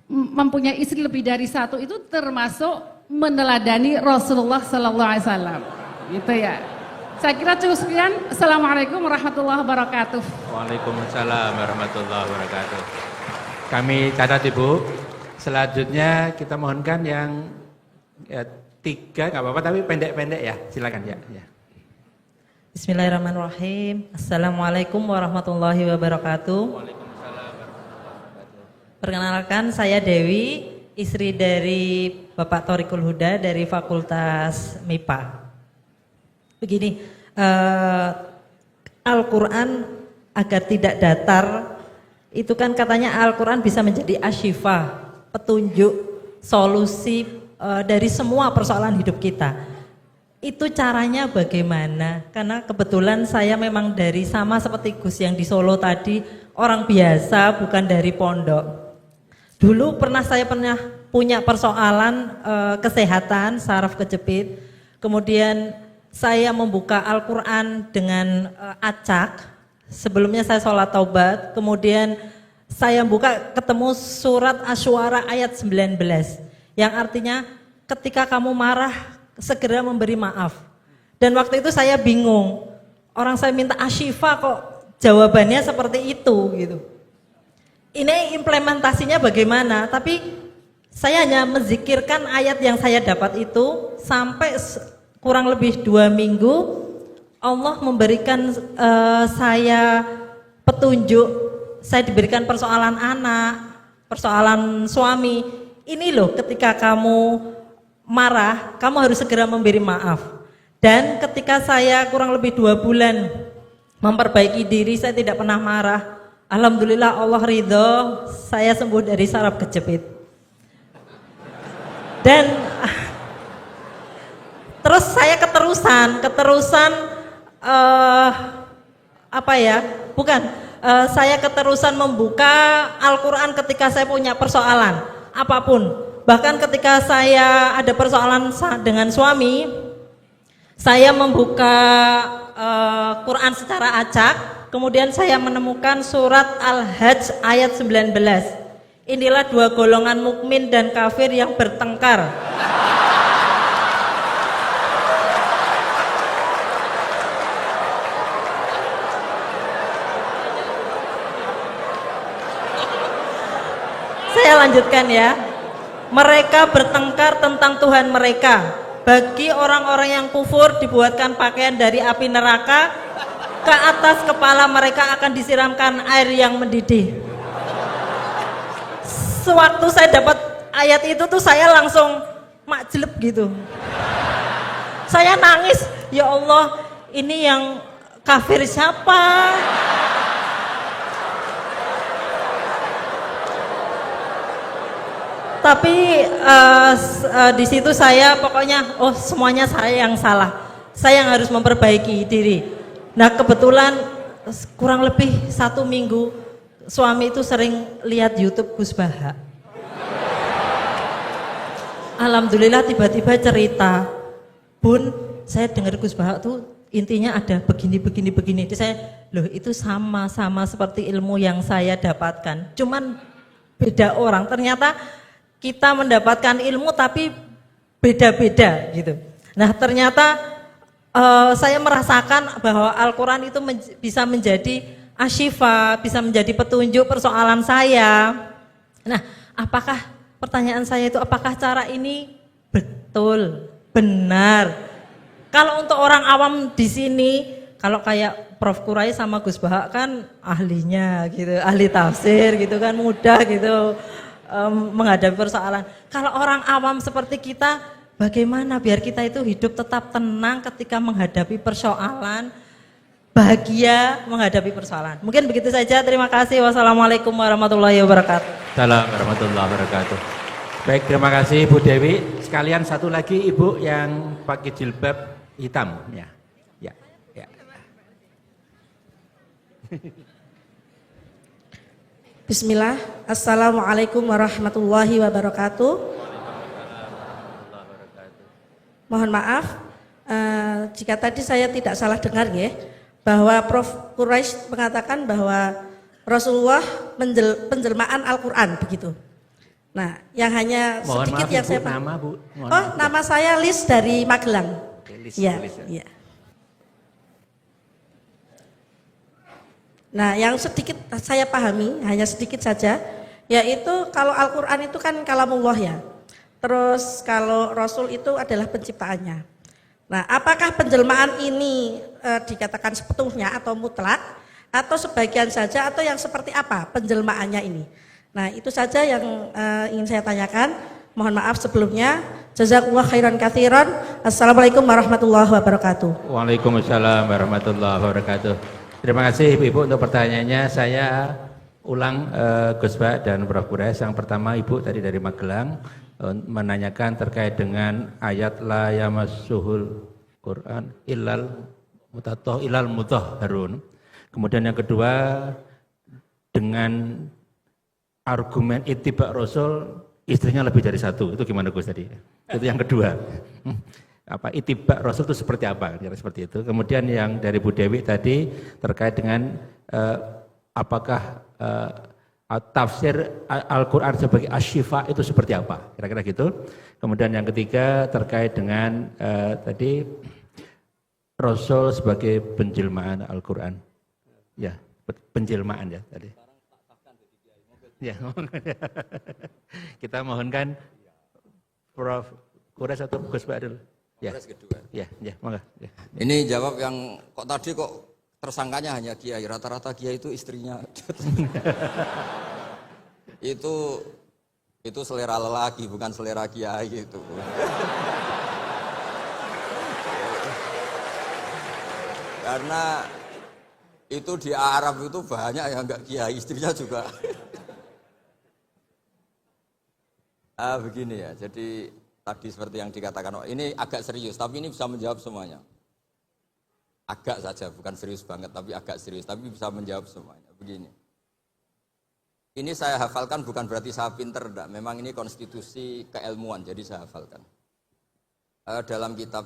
mempunyai istri lebih dari satu itu termasuk meneladani Rasulullah Sallallahu Alaihi Wasallam, gitu ya. Saya kira cukup sekian. Assalamualaikum warahmatullahi wabarakatuh. Waalaikumsalam warahmatullahi wabarakatuh. Kami catat Ibu. Selanjutnya kita mohonkan yang ya, 3, nggak apa-apa tapi pendek-pendek ya. Silakan ya. Bismillahirrahmanirrahim. Assalamualaikum warahmatullahi wabarakatuh. Perkenalkan, saya Dewi, istri dari Bapak Thoriqul Huda dari Fakultas MIPA. Begini, Al-Quran agar tidak datar, itu kan katanya Al-Quran bisa menjadi asyifa, petunjuk, solusi dari semua persoalan hidup kita. Itu caranya bagaimana? Karena kebetulan saya memang dari sama seperti Gus yang di Solo tadi, orang biasa bukan dari pondok. Dulu saya pernah punya persoalan kesehatan, saraf kejepit. Kemudian saya membuka Al-Quran dengan acak. Sebelumnya saya sholat taubat. Kemudian saya buka ketemu surat Asy-Syu'ara ayat 19. Yang artinya ketika kamu marah segera memberi maaf. Dan waktu itu saya bingung. Orang saya minta asyifa kok jawabannya seperti itu gitu. Ini implementasinya bagaimana? Tapi saya hanya menzikirkan ayat yang saya dapat itu sampai kurang lebih 2 minggu. Allah memberikan saya petunjuk. Saya diberikan persoalan anak, persoalan suami. ini loh ketika kamu marah, kamu harus segera memberi maaf. Dan ketika saya kurang lebih 2 bulan memperbaiki diri, saya tidak pernah marah. Alhamdulillah Allah ridho, saya sembuh dari saraf kejepit. Dan terus saya keterusan saya keterusan membuka Al-Quran ketika saya punya persoalan apapun. Bahkan ketika saya ada persoalan dengan suami, saya membuka Quran secara acak, kemudian saya menemukan surat Al-Hajj ayat 19. Inilah 2 golongan mukmin dan kafir yang bertengkar. Saya lanjutkan ya. Mereka bertengkar tentang Tuhan mereka. Bagi orang-orang yang kufur dibuatkan pakaian dari api neraka, ke atas kepala mereka akan disiramkan air yang mendidih. Sewaktu saya dapat ayat itu tuh saya langsung makjeleb gitu. Saya nangis, ya Allah, ini yang kafir siapa? Tapi di situ saya pokoknya, oh semuanya saya yang salah. Saya yang harus memperbaiki diri. Nah kebetulan kurang lebih 1 minggu suami itu sering lihat YouTube Gus Baha. Alhamdulillah tiba-tiba cerita, Bun, saya dengar Gus Baha tuh intinya ada begini. Jadi saya, loh itu sama seperti ilmu yang saya dapatkan. Cuman beda orang. Ternyata kita mendapatkan ilmu tapi beda-beda gitu. Nah ternyata saya merasakan bahwa Al-Quran itu bisa menjadi asyifa, bisa menjadi petunjuk persoalan saya. Nah apakah pertanyaan saya itu apakah cara ini betul, benar? Kalau untuk orang awam di sini, kalau kayak Prof. Kurai sama Gus Baha kan ahlinya gitu, ahli tafsir gitu kan, mudah gitu menghadapi persoalan. Kalau orang awam seperti kita, bagaimana biar kita itu hidup tetap tenang ketika menghadapi persoalan, bahagia menghadapi persoalan. Mungkin begitu saja, terima kasih. Wassalamualaikum warahmatullahi wabarakatuh. Assalamualaikum warahmatullahi wabarakatuh. Baik, terima kasih Bu Dewi. Sekalian satu lagi Ibu yang pakai jilbab hitam ya. Ya. Bismillah, Assalamualaikum warahmatullahi wabarakatuh. Mohon maaf, jika tadi saya tidak salah dengar ya, bahwa Prof. Quraisy mengatakan bahwa Rasulullah penjelmaan Al-Quran begitu. Nah, yang hanya Mohon sedikit maaf, yang Ibu, saya nama Bu. nama saya Lis dari Magelang. Lis, Ya, Lis, ya. ya. Nah, yang sedikit saya pahami, hanya sedikit saja, yaitu kalau Al-Quran itu kan kalamullah ya. Terus kalau Rasul itu adalah penciptaannya. Nah, apakah penjelmaan ini dikatakan sepenuhnya atau mutlak, atau sebagian saja, atau yang seperti apa penjelmaannya ini? Nah, itu saja yang ingin saya tanyakan. Mohon maaf sebelumnya. Jazakumullah khairan katsiran. Assalamualaikum warahmatullahi wabarakatuh. Waalaikumsalam warahmatullahi wabarakatuh. Terima kasih Ibu untuk pertanyaannya. Saya ulang Gus Baha dan Prof. Quraisy. Yang pertama Ibu tadi dari Magelang menanyakan terkait dengan ayat la yamassuhul Quran illal mutahharun. Kemudian yang kedua dengan argumen ittiba Rasul istrinya lebih dari satu. Itu gimana Gus tadi? Itu yang kedua. Apa ittiba Rasul itu seperti apa? Kira seperti itu. Kemudian yang dari Bu Dewi tadi terkait dengan apakah tafsir Al-Quran sebagai asyifa itu seperti apa? Kira-kira gitu. Kemudian yang ketiga terkait dengan tadi Rasul sebagai penjelmaan Al-Quran. Ya, penjelmaan ya tadi. Ya, kita mohonkan Prof. Quraisy atau Gus Baha dulu. Ya, kedua. Ya, monggo. Ya. Ini jawab yang tadi tersangkanya hanya kiai, rata-rata kiai itu istrinya. Itu selera lelaki, bukan selera kiai itu. Karena itu di Arab itu banyak yang enggak kiai, istrinya juga. Begini ya, jadi tadi seperti yang dikatakan, ini agak serius, tapi ini bisa menjawab semuanya. Agak saja, bukan serius banget, tapi agak serius, tapi bisa menjawab semuanya. Begini, ini saya hafalkan bukan berarti saya pinter, enggak. Memang ini konstitusi keilmuan, jadi saya hafalkan. Dalam kitab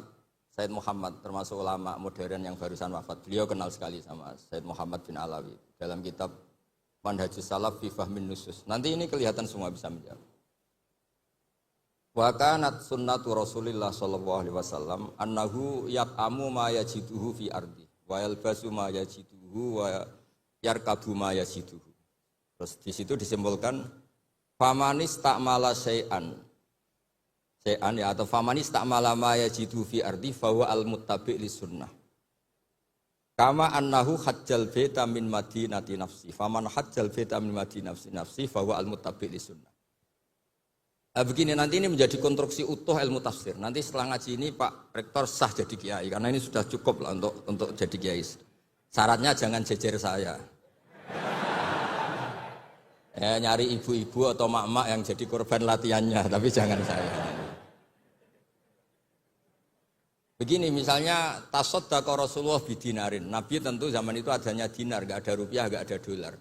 Said Muhammad, termasuk ulama modern yang barusan wafat, beliau kenal sekali sama Said Muhammad bin Alawi. Dalam kitab Manhajus Salaf fi Fahmin Nusus. Nanti ini kelihatan semua bisa menjawab. Wa kanat sunnatu Rasulillah sallallahu alaihi wasallam annahu yat'amu ma yajiduhu fi ardi wa yalbasu ma yajiduhu wa yarkabu ma yajiduhu. Terus di situ disimpulkan famanis ta'mala syai'an ya, atau famanis ta'mala ma yajiduhu fi ardi fa huwa al-muttabi' lis sunnah. Kama annahu hajjal baita min madinati nafsi. Faman hajjal baita min madinati nafsi fa huwa al-muttabi' lis sunnah. Begini, nanti ini menjadi konstruksi utuh ilmu tafsir. Nanti setelah ngaji ini Pak Rektor sah jadi kiai, karena ini sudah cukup lah untuk jadi kiai. Syaratnya jangan jejer saya. Nyari ibu-ibu atau mak-mak yang jadi korban latihannya, tapi jangan saya. Begini, misalnya tasaddaqa Rasulullah bidinarin. Nabi tentu zaman itu adanya dinar, gak ada rupiah, gak ada dolar.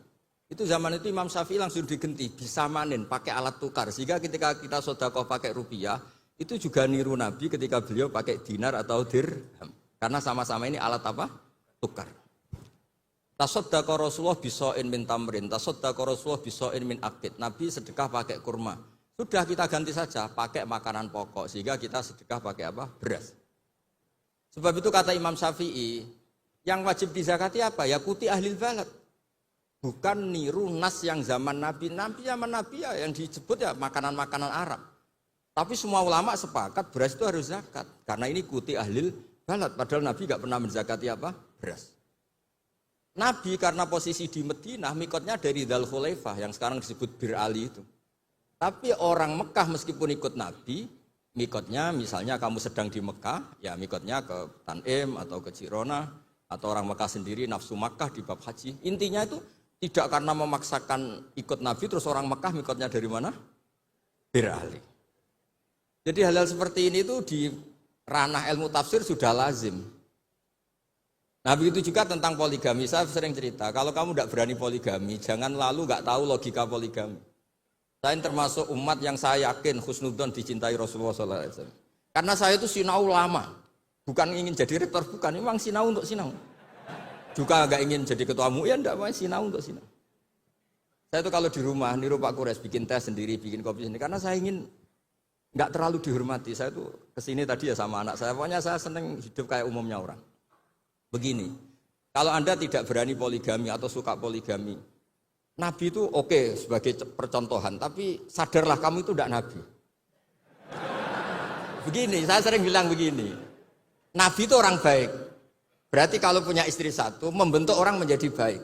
Itu zaman itu Imam Syafi'i langsung digenti, disamanin pakai alat tukar. Sehingga ketika kita sedekah pakai rupiah, itu juga niru Nabi ketika beliau pakai dinar atau dirham. Karena sama-sama ini alat apa? Tukar. Tasaddaqa Rasulullah biso'in min tamrin, tasaddaqa Rasulullah biso'in min akid. Nabi sedekah pakai kurma. Sudah kita ganti saja, pakai makanan pokok. Sehingga kita sedekah pakai apa? Beras. Sebab itu kata Imam Syafi'i, yang wajib dizakati apa? Ya kuti ahlil balad. Bukan niru nas yang zaman Nabi. Nabi zaman Nabi ya yang disebut ya makanan-makanan Arab. Tapi semua ulama sepakat beras itu harus zakat. Karena ini kuti ahlil balad. Padahal Nabi gak pernah menzakati apa? Beras. Nabi karena posisi di Madinah, mikotnya dari Dzul Khulaifah yang sekarang disebut Bir Ali itu. Tapi orang Mekah meskipun ikut Nabi, mikotnya misalnya kamu sedang di Mekah, ya mikotnya ke Tanim atau ke Jirona. Atau orang Mekah sendiri nafsu Makkah di bab haji. Intinya itu tidak karena memaksakan ikut Nabi, terus orang Mekah mikotnya dari mana? Bir Ali. Jadi hal-hal seperti ini itu di ranah ilmu tafsir sudah lazim. Nah begitu juga tentang poligami, saya sering cerita, kalau kamu tidak berani poligami, jangan lalu nggak tahu logika poligami. Saya termasuk umat yang saya yakin husnudzon dicintai Rasulullah SAW. Karena saya itu sinau lama, bukan ingin jadi rektor, bukan, memang sinau untuk sinau. Juga nggak ingin jadi ketua MUI, ya enggak, mau sinau untuk sinau. Saya itu kalau di rumah niru Pak Kures, bikin teh sendiri, bikin kopi sendiri, karena saya ingin nggak terlalu dihormati. Saya tuh kesini tadi ya sama anak saya, pokoknya saya seneng hidup kayak umumnya orang. Begini, kalau Anda tidak berani poligami atau suka poligami, Nabi itu oke sebagai percontohan, tapi sadarlah kamu itu tidak Nabi. Begini, saya sering bilang begini, Nabi itu orang baik. Berarti kalau punya istri satu, membentuk orang menjadi baik.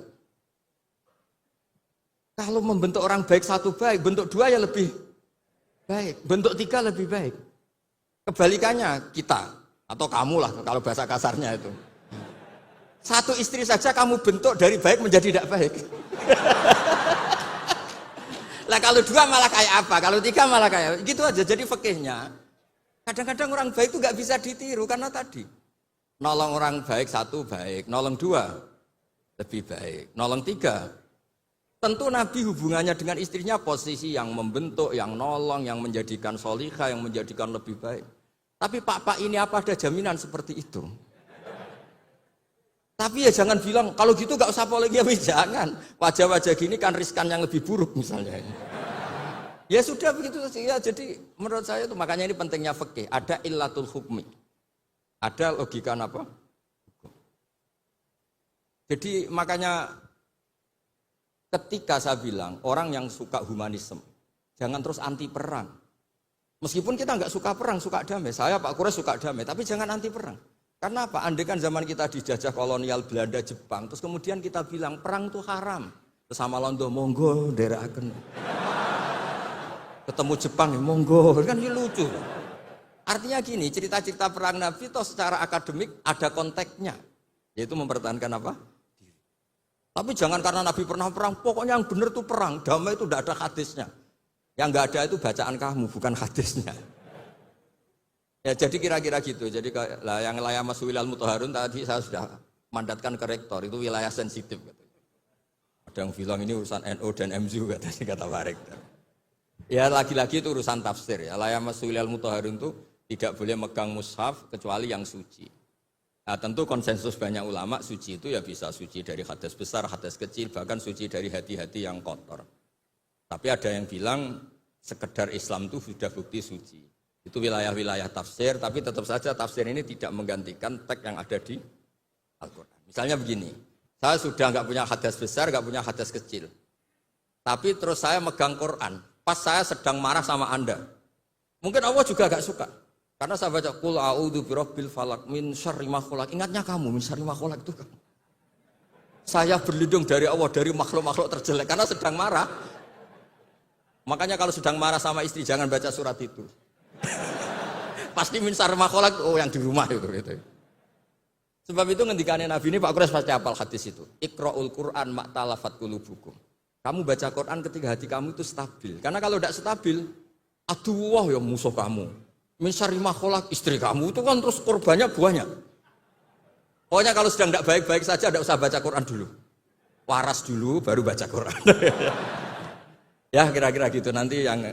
Kalau membentuk orang baik satu baik, bentuk dua ya lebih baik, bentuk tiga lebih baik. Kebalikannya kita, atau kamu lah kalau bahasa kasarnya itu. Satu istri saja kamu bentuk dari baik menjadi tidak baik. Lah kalau dua malah kayak apa? Kalau tiga malah kayak gitu aja. Jadi fikihnya, kadang-kadang orang baik itu nggak bisa ditiru karena tadi. Nolong orang baik satu baik, nolong dua lebih baik, nolong tiga. Tentu Nabi hubungannya dengan istrinya posisi yang membentuk, yang nolong, yang menjadikan solihah, yang menjadikan lebih baik. Tapi Pak ini apa ada jaminan seperti itu? Tapi ya jangan bilang, kalau gitu gak usah poligami, jangan. Wajah-wajah gini kan riskan yang lebih buruk misalnya. Ya sudah begitu saja. Jadi menurut saya itu makanya ini pentingnya fikih. Ada illatul hukmi. Ada logika apa? Jadi makanya ketika saya bilang orang yang suka humanisme, jangan terus anti perang. Meskipun kita nggak suka perang, suka damai. Saya Pak Kures suka damai, tapi jangan anti perang. Karena apa? Andai kan zaman kita dijajah kolonial Belanda, Jepang, terus kemudian kita bilang perang itu haram. Terus sama londo monggo ndherekaken. Ketemu Jepang ya monggo, kan ini lucu. Artinya gini, cerita-cerita perang Nabi toh secara akademik ada konteksnya, yaitu mempertahankan apa? Diri. Tapi jangan karena Nabi pernah perang, pokoknya yang benar itu perang, damai itu tidak ada hadisnya. Yang nggak ada itu bacaan kamu, bukan hadisnya. Ya jadi kira-kira gitu. Jadi yang layar Mas Wilal Muthaharun tadi saya sudah mandatkan ke rektor, itu wilayah sensitif. Ada yang bilang ini urusan NU dan MZU kata Pak Rektor. Ya lagi-lagi itu urusan tafsir ya. Layar Mas Wilal Muthaharun itu tidak boleh megang mushaf kecuali yang suci. Nah, tentu konsensus banyak ulama suci itu ya bisa suci dari hadas besar, hadas kecil, bahkan suci dari hati-hati yang kotor. Tapi ada yang bilang sekedar Islam itu sudah bukti suci. Itu wilayah-wilayah tafsir, tapi tetap saja tafsir ini tidak menggantikan teks yang ada di Al-Quran. Misalnya begini, saya sudah nggak punya hadas besar, nggak punya hadas kecil. Tapi terus saya megang Quran, pas saya sedang marah sama Anda. Mungkin Allah juga nggak suka. Karena saya baca qul a'udzu birabbil falaq min syarri ma khalaq. Ingatnya kamu min syarri ma khalaq itu kan. Saya berlindung dari Allah dari makhluk-makhluk terjelek karena sedang marah. Makanya kalau sedang marah sama istri jangan baca surat itu. Pasti min syarri ma khalaq yang di rumah itu gitu. Sebab itu ngendikannya Nabi ini Pak Quraisy pasti hafal hadis itu. Iqra'ul Qur'an ma'talafat qulubukum. Kamu baca Quran ketika hati kamu itu stabil. Karena kalau tidak stabil, aduh wah ya musuh kamu. Min syarri ma khalaq, istri kamu itu kan terus korbannya banyak. Pokoknya kalau sedang tidak baik-baik saja tidak usah baca Quran dulu. Waras dulu baru baca Quran. Ya kira-kira gitu. Nanti yang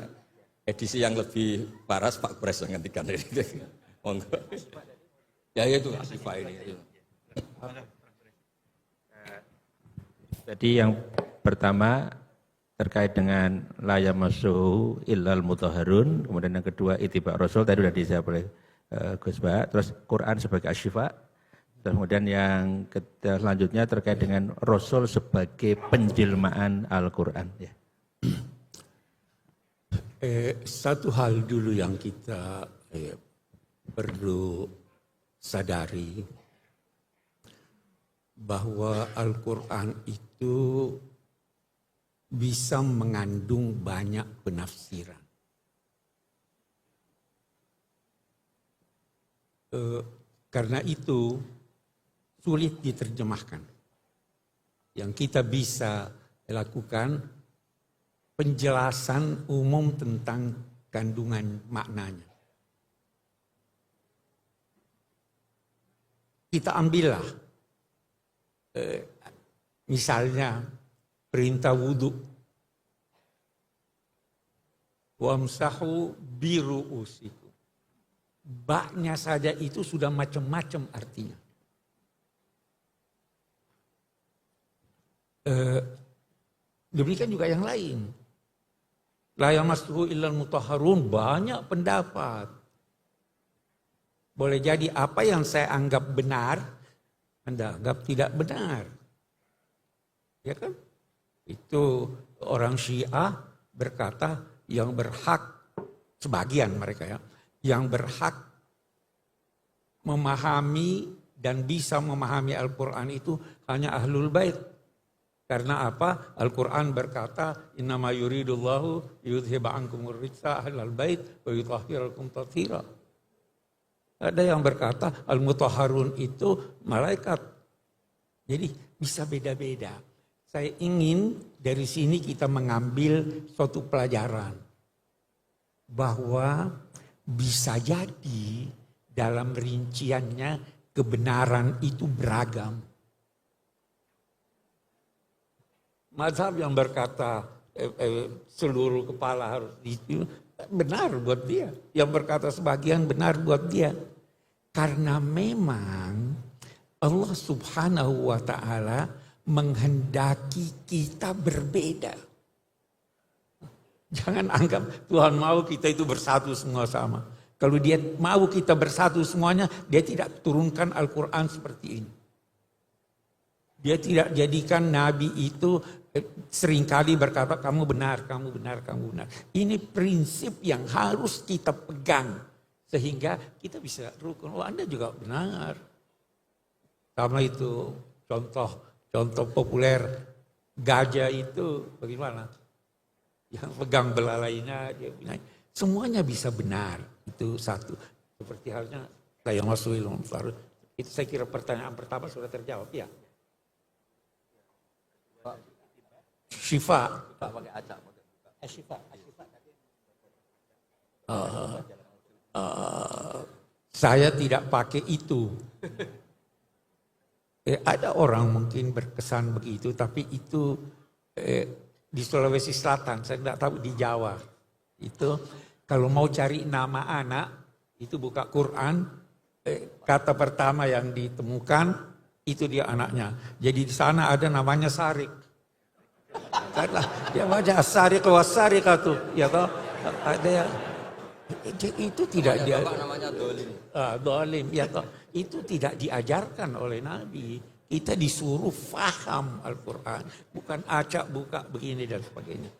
edisi yang lebih waras Pak Pres yang ngantikan ini. Monggo. Ya itu Asifah ini. Jadi yang pertama terkait dengan la yamassuhu illal mutahharun, kemudian yang kedua ittiba Rasul tadi sudah dijawab oleh Gus Bah, terus Quran sebagai asyifa, kemudian yang selanjutnya terkait dengan Rasul sebagai penjelmaan Al-Quran. Ya. Satu hal dulu yang kita perlu sadari bahwa Al-Quran itu bisa mengandung banyak penafsiran. Karena itu sulit diterjemahkan. Yang kita bisa lakukan penjelasan umum tentang kandungan maknanya. Kita ambillah misalnya perintah wudhu. Wamsahu biru'usikum. Baknya saja itu sudah macam-macam artinya. Demikian juga yang lain. La yamassuhu illal mutahharun, banyak pendapat. Boleh jadi apa yang saya anggap benar, Anda anggap tidak benar. Ya kan? Itu orang Syiah berkata yang berhak, sebagian mereka ya, yang berhak memahami dan bisa memahami Al-Quran itu hanya Ahlul Bait. Karena apa? Al-Quran berkata, innama yuridullahu yudhiba ankumur rijsa ahlal bait wa yutahhirakum tathira. Ada yang berkata al-mutahharun itu malaikat. Jadi bisa beda-beda. Saya ingin dari sini kita mengambil suatu pelajaran. Bahwa bisa jadi dalam rinciannya kebenaran itu beragam. Mazhab yang berkata seluruh kepala harus itu benar buat dia. Yang berkata sebagian benar buat dia. Karena memang Allah Subhanahu wa ta'ala menghendaki kita berbeda. Jangan anggap Tuhan mau kita itu bersatu semua sama. Kalau dia mau kita bersatu semuanya, dia tidak turunkan Al-Quran seperti ini. Dia tidak jadikan Nabi itu seringkali berkata kamu benar, kamu benar, kamu benar. Ini prinsip yang harus kita pegang. Sehingga kita bisa rukun. Oh Anda juga benar. Sama itu contoh populer gajah itu bagaimana? yang pegang belalainya, dia bilang, semuanya bisa benar. Itu satu. Seperti halnya saya masuk ilmu Farud. Itu saya kira pertanyaan pertama sudah terjawab ya. Syifa. Saya tidak pakai itu. Ada orang mungkin berkesan begitu, tapi itu di Sulawesi Selatan, saya tidak tahu di Jawa. Itu kalau mau cari nama anak, itu buka Quran, kata pertama yang ditemukan itu dia anaknya. Jadi di sana ada namanya Sarik. Karena dia baca Sarik wa Sarikatu, ya toh. Ada yang itu tidak dia namanya dolim. Dolim, ya toh. Itu tidak diajarkan oleh Nabi. Kita disuruh faham Al-Quran, bukan acak buka begini dan sebagainya.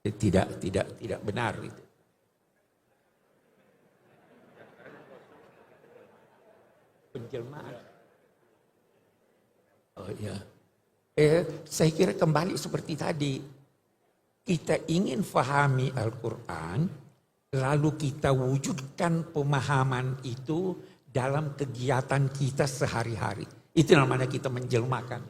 Tidak benar itu. Penjelmaan. Oh iya. Saya kira kembali seperti tadi. Kita ingin fahami Al-Quran, lalu kita wujudkan pemahaman itu dalam kegiatan kita sehari-hari. Itu namanya kita menjelmakan.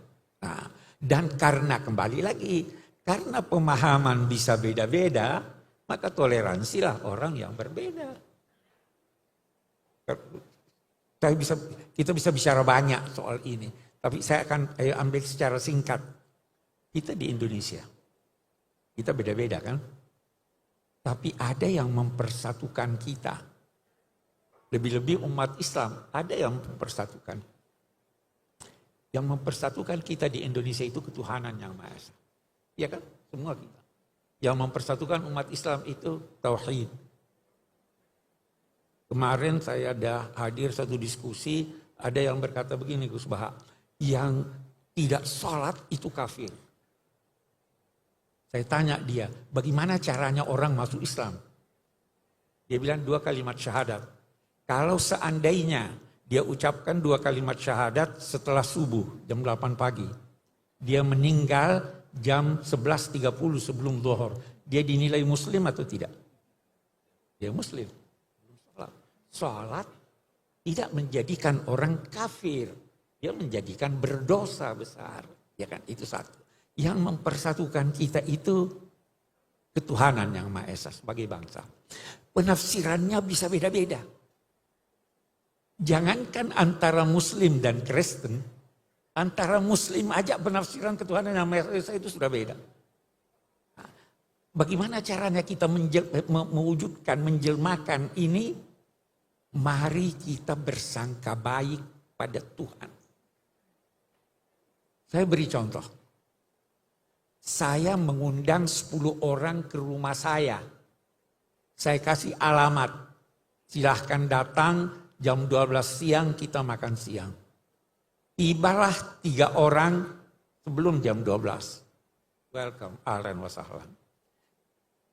Nah, dan karena kembali lagi, karena pemahaman bisa beda-beda, maka toleransilah orang yang berbeda. Kita bisa bicara banyak soal ini, tapi saya akan ambil secara singkat. Kita di Indonesia, kita beda-beda kan? Tapi ada yang mempersatukan kita. Lebih-lebih umat Islam, ada yang mempersatukan. Yang mempersatukan kita di Indonesia itu ketuhanan yang Maha Esa. Ya kan? Semua kita. Yang mempersatukan umat Islam itu tauhid. Kemarin saya ada hadir satu diskusi, ada yang berkata begini Gus Baha, yang tidak sholat itu kafir. Saya tanya dia, bagaimana caranya orang masuk Islam? Dia bilang 2 kalimat syahadat. Kalau seandainya dia ucapkan 2 kalimat syahadat setelah subuh jam 8 pagi. Dia meninggal jam 11.30 sebelum zuhur. Dia dinilai muslim atau tidak? Dia muslim. Sholat tidak menjadikan orang kafir. Dia menjadikan berdosa besar. Ya kan, itu satu. Yang mempersatukan kita itu ketuhanan yang Maha Esa sebagai bangsa. Penafsirannya bisa beda-beda. Jangankan antara Muslim dan Kristen, antara Muslim aja penafsiran ketuhanan yang Maha Esa itu sudah beda. Nah, bagaimana caranya kita mewujudkan, menjelmakan ini? Mari kita bersangka baik pada Tuhan. Saya beri contoh. Saya mengundang 10 orang ke rumah saya. Saya kasih alamat. Silahkan datang jam 12 siang kita makan siang. Tibalah 3 orang sebelum jam 12. Welcome, ahlan wa sahlan.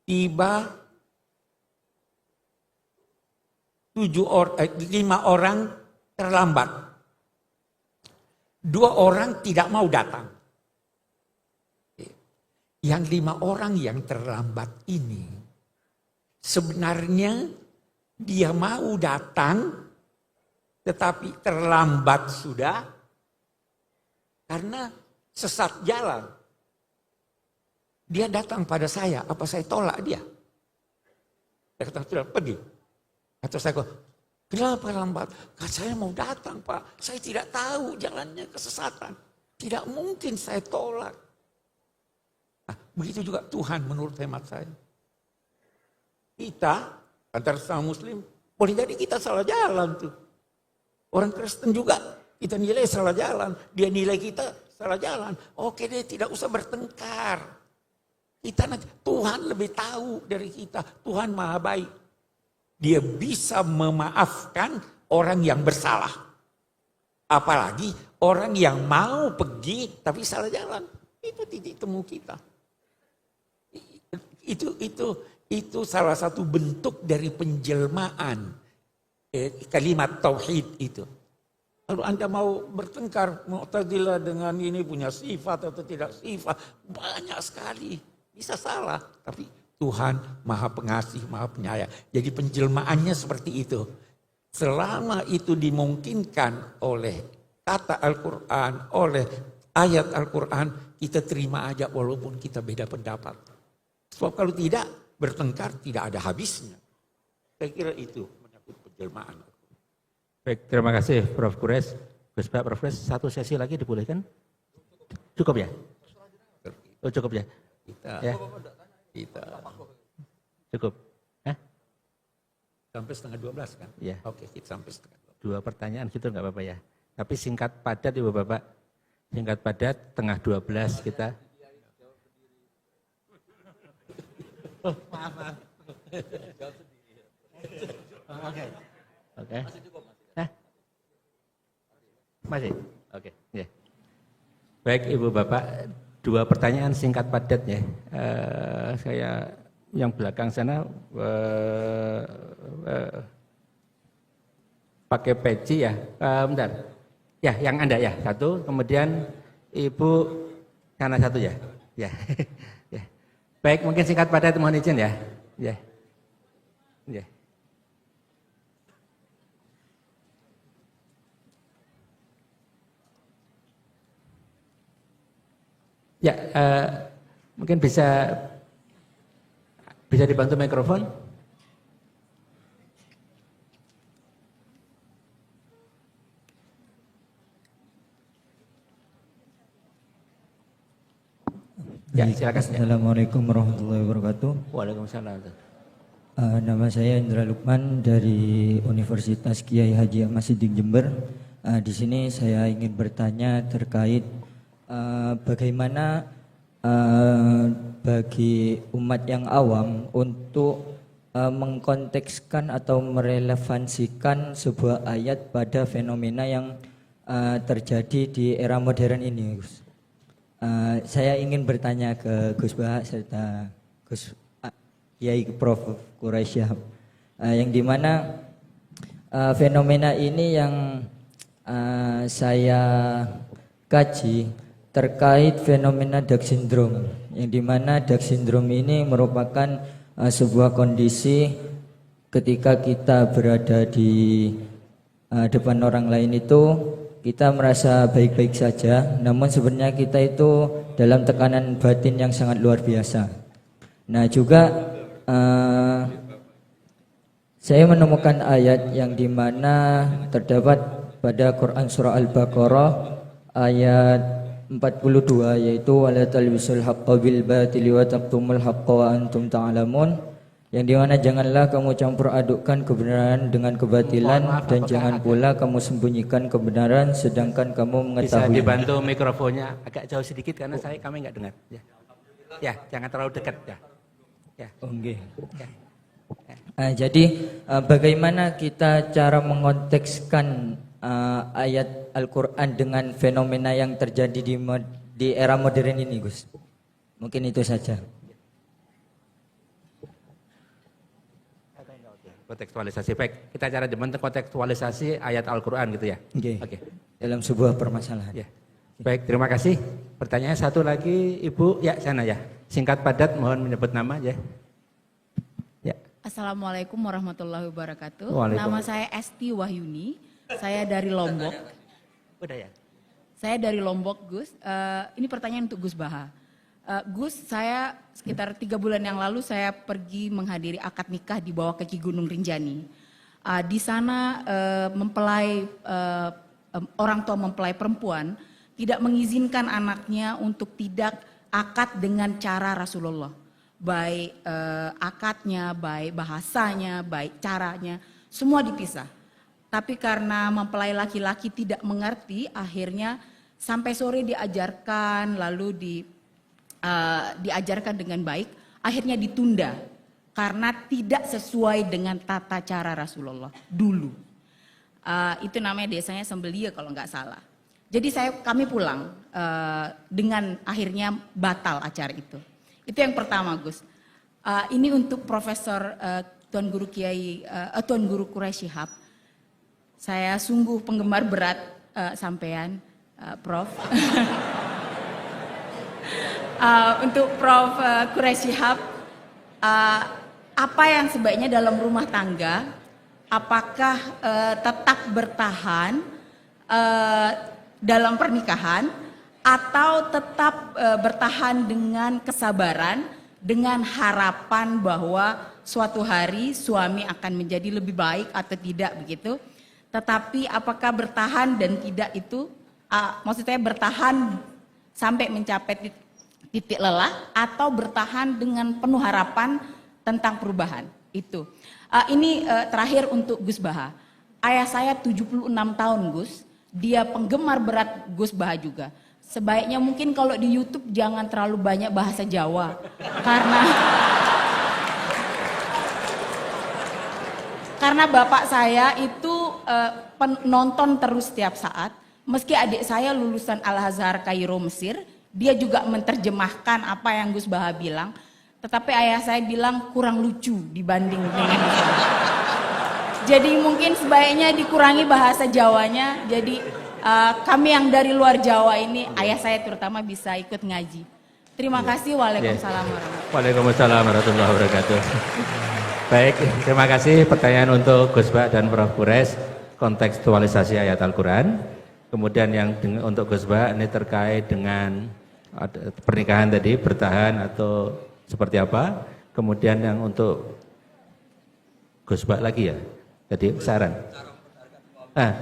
Tiba 5 orang terlambat. 2 orang tidak mau datang. Yang 5 orang yang terlambat ini sebenarnya dia mau datang tetapi terlambat sudah karena sesat jalan. Dia datang pada saya, apa saya tolak dia? Saya kata sudah pergi. Atau saya kata, kenapa lambat? Kata saya mau datang Pak, saya tidak tahu jalannya kesesatan. Tidak mungkin saya tolak. Nah, begitu juga Tuhan menurut hemat saya. Kita, antara sama Muslim, boleh jadi kita salah jalan tuh. Orang Kristen juga, kita nilai salah jalan. Dia nilai kita salah jalan. Oke deh, tidak usah bertengkar. Kita nanti, Tuhan lebih tahu dari kita. Tuhan maha baik. Dia bisa memaafkan orang yang bersalah. Apalagi orang yang mau pergi tapi salah jalan. Itu titik temu kita. Itu salah satu bentuk dari penjelmaan kalimat tauhid itu. Kalau Anda mau bertengkar, Mu'tazilah dengan ini punya sifat atau tidak sifat, banyak sekali. Bisa salah, tapi Tuhan Maha Pengasih, Maha Penyayang. Jadi penjelmaannya seperti itu. Selama itu dimungkinkan oleh kata Al-Quran, oleh ayat Al-Quran, kita terima aja walaupun kita beda pendapat. Sebab kalau tidak, bertengkar tidak ada habisnya. Saya kira itu menyangkut penjelmaan. Baik, terima kasih Prof. Quraisy. Gus Bah, Prof. Quraisy, satu sesi lagi dibolehkan? Cukup ya? Oh, cukup ya? Kita. Cukup. Sampai setengah 12 kan? Ya. Oke, kita sampai setengah 12. 2 pertanyaan gitu nggak apa-apa ya. Tapi singkat padat Ibu Bapak. Singkat padat, tengah 12 kita. Oh, maaf. Oke. Masih cukup, Masih? Oke. Ya. Baik Ibu Bapak, 2 pertanyaan singkat padat ya. Saya yang belakang sana pakai peci ya. Bentar. Ya, yang Anda ya, 1. Kemudian Ibu sana 1 ya. Ya. Ya. Baik, mungkin singkat padat, mohon izin ya. Ya. Ya. Ya, mungkin bisa dibantu mikrofon. Ya, silakan. Assalamualaikum warahmatullahi wabarakatuh. Waalaikumsalam. Nama saya Indra Lukman dari Universitas Kiai Haji Ahmad Siddiq Jember. Di sini saya ingin bertanya terkait bagaimana bagi umat yang awam untuk mengkontekskan atau merelevansikan sebuah ayat pada fenomena yang terjadi di era modern ini, Gus. Saya ingin bertanya ke Gus Bah serta Gus Kiai Prof. Quraisy Shihab, yang dimana fenomena ini yang saya kaji terkait fenomena Down Syndrome, yang dimana Down Syndrome ini merupakan sebuah kondisi ketika kita berada di depan orang lain itu kita merasa baik-baik saja, namun sebenarnya kita itu dalam tekanan batin yang sangat luar biasa. Nah juga saya menemukan ayat yang dimana terdapat pada Quran surah Al-Baqarah ayat 42, yaitu wala talbisul haqqo bil batili wa taqtumul haqqo wa antum ta'lamun, yang dimana janganlah kamu campur adukkan kebenaran dengan kebatilan dan jangan pula kamu sembunyikan kebenaran sedangkan kamu mengetahui. Bisa dibantu mikrofonnya agak jauh sedikit karena kami nggak dengar. Ya, jangan terlalu dekat ya. Ya. Oke. Jadi bagaimana kita cara mengontekskan ayat Al-Quran dengan fenomena yang terjadi di era modern ini, Gus? Mungkin itu saja. Kontekstualisasi, baik. Kita cara kontekstualisasi ayat Al-Quran gitu ya. Oke. Dalam sebuah permasalahan. Ya. Baik, terima kasih. Pertanyaan satu lagi, Ibu. Ya, sana ya. Singkat padat, mohon menyebut nama ya. Ya. Assalamualaikum warahmatullahi wabarakatuh. Nama saya Esti Wahyuni. Saya dari Lombok. Udah ya. Saya dari Lombok, Gus. Ini pertanyaan untuk Gus Baha. Gus, saya sekitar 3 bulan yang lalu saya pergi menghadiri akad nikah di bawah kaki Gunung Rinjani. Di sana orang tua mempelai perempuan tidak mengizinkan anaknya untuk tidak akad dengan cara Rasulullah. Baik akadnya, baik bahasanya, baik caranya, semua dipisah. Tapi karena mempelai laki-laki tidak mengerti, akhirnya sampai sore diajarkan, lalu diajarkan dengan baik, akhirnya ditunda karena tidak sesuai dengan tata cara Rasulullah dulu. Itu namanya desanya sembelih kalau nggak salah. Jadi kami pulang dengan akhirnya batal acara itu. Itu yang pertama, Gus. Ini untuk Profesor Tuan Guru Tuan Guru Quraisy Shihab. Saya sungguh penggemar berat sampean, Prof. Untuk Prof. Quraisy Shihab, apa yang sebaiknya dalam rumah tangga, apakah tetap bertahan dalam pernikahan atau tetap bertahan dengan kesabaran, dengan harapan bahwa suatu hari suami akan menjadi lebih baik atau tidak begitu. Tetapi apakah bertahan dan tidak itu, maksud saya bertahan sampai mencapai titik lelah atau bertahan dengan penuh harapan tentang perubahan itu. Ini terakhir untuk Gus Baha. Ayah saya 76 tahun Gus, dia penggemar berat Gus Baha juga. Sebaiknya mungkin kalau di YouTube jangan terlalu banyak bahasa Jawa karena bapak saya itu penonton terus setiap saat. Meski adik saya lulusan Al-Azhar Kairo Mesir, dia juga menerjemahkan apa yang Gus Baha bilang. Tetapi ayah saya bilang kurang lucu dibanding dengan Gus Baha. Jadi mungkin sebaiknya dikurangi bahasa Jawanya. Jadi kami yang dari luar Jawa ini, ayah saya terutama bisa ikut ngaji. Terima kasih. Waalaikumsalam warahmatullahi wabarakatuh. Waalaikumsalam warahmatullahi wabarakatuh. Baik, terima kasih. Pertanyaan untuk Gus Baha dan Prof. Quraisy, kontekstualisasi ayat Al-Quran. Kemudian yang untuk Gus Baha ini terkait dengan pernikahan tadi, bertahan atau seperti apa. Kemudian yang untuk Gus Baha lagi ya, jadi saran. Ya.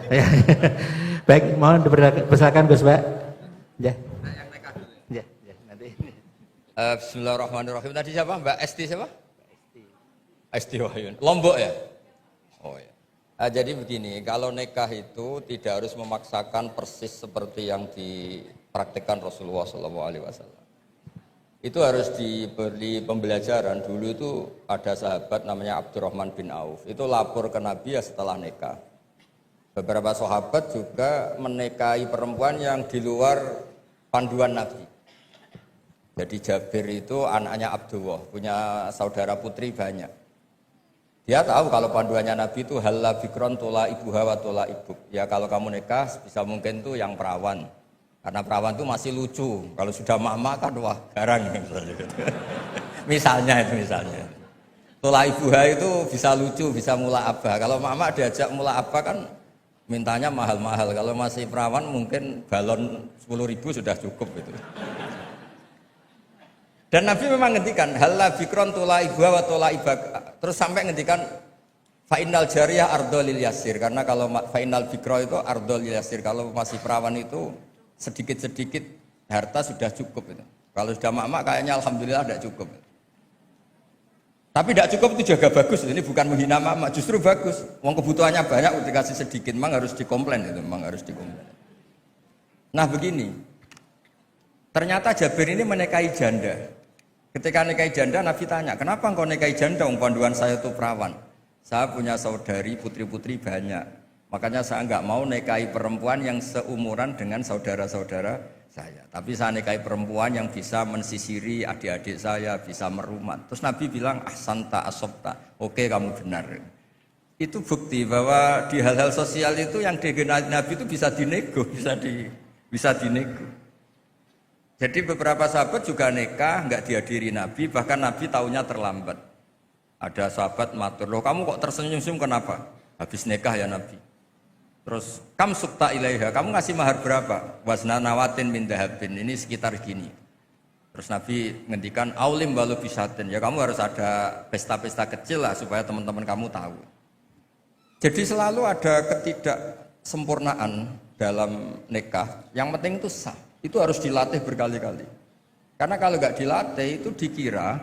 Baik, mohon dipersilakan Gus Baha. Ya. Ya, nanti. Bismillahirrahmanirrahim. Tadi siapa? Mbak Esti siapa? Esti Wahyun. Lombok ya? Oh ya. Jadi begini, kalau nikah itu tidak harus memaksakan persis seperti yang dipraktikkan Rasulullah SAW. Itu harus diberi pembelajaran. Dulu itu ada sahabat namanya Abdurrahman bin Auf. Itu lapor ke Nabi ya setelah nikah. Beberapa sahabat juga menikahi perempuan yang di luar panduan Nabi. Jadi Jabir itu anaknya Abdullah, punya saudara putri banyak. Dia tahu kalau panduannya Nabi itu halla bikron tola ibuha wa tola ibuk. Ya kalau kamu nikah bisa mungkin tuh yang perawan. Karena perawan itu masih lucu. Kalau sudah mama kan wah garang misalnya. misalnya. Tola ibuha itu bisa lucu, bisa mula abah. Kalau mama diajak mula abah kan mintanya mahal-mahal. Kalau masih perawan mungkin balon 10.000 sudah cukup gitu. Dan Nabi memang ngendikan halla bikron tola ibuha wa tola ibak. Terus sampai ngendikan fa'innal jariyah ardolil yasir. Karena kalau fa'innal bikro itu ardolil yasir. Kalau masih perawan itu sedikit-sedikit harta sudah cukup itu. Kalau sudah mak-mak kayaknya alhamdulillah tidak cukup. Tapi tidak cukup itu juga bagus. Ini bukan menghina mak-mak, justru bagus. Wong kebutuhannya banyak, dikasih sedikit, memang harus dikomplain itu, memang harus dikomplain. Nah begini, ternyata Jabir ini menikahi janda. Ketika nikahi janda, Nabi tanya, kenapa engkau nikahi janda? Panduan saya itu perawan. Saya punya saudari, putri-putri banyak. Makanya saya enggak mau nikahi perempuan yang seumuran dengan saudara-saudara saya. Tapi saya nikahi perempuan yang bisa mensisiri adik-adik saya, bisa merumat. Terus Nabi bilang, ahsanta asobta. Oke, kamu benar. Itu bukti bahwa di hal-hal sosial itu yang dikenal Nabi itu bisa dinego, bisa dinego. Jadi beberapa sahabat juga nikah, enggak dihadiri Nabi, bahkan Nabi taunya terlambat. Ada sahabat matur, loh kamu kok tersenyum-senyum kenapa? Habis nikah ya Nabi. Terus, kam sukta ilaiha, kamu ngasih mahar berapa? Wazna nawatin min dahabin, ini sekitar gini. Terus Nabi ngendikan, aulim walau bisatin, ya kamu harus ada pesta-pesta kecil lah supaya teman-teman kamu tahu. Jadi selalu ada ketidaksempurnaan dalam nikah, yang penting itu sah. Itu harus dilatih berkali-kali. Karena kalau nggak dilatih itu dikira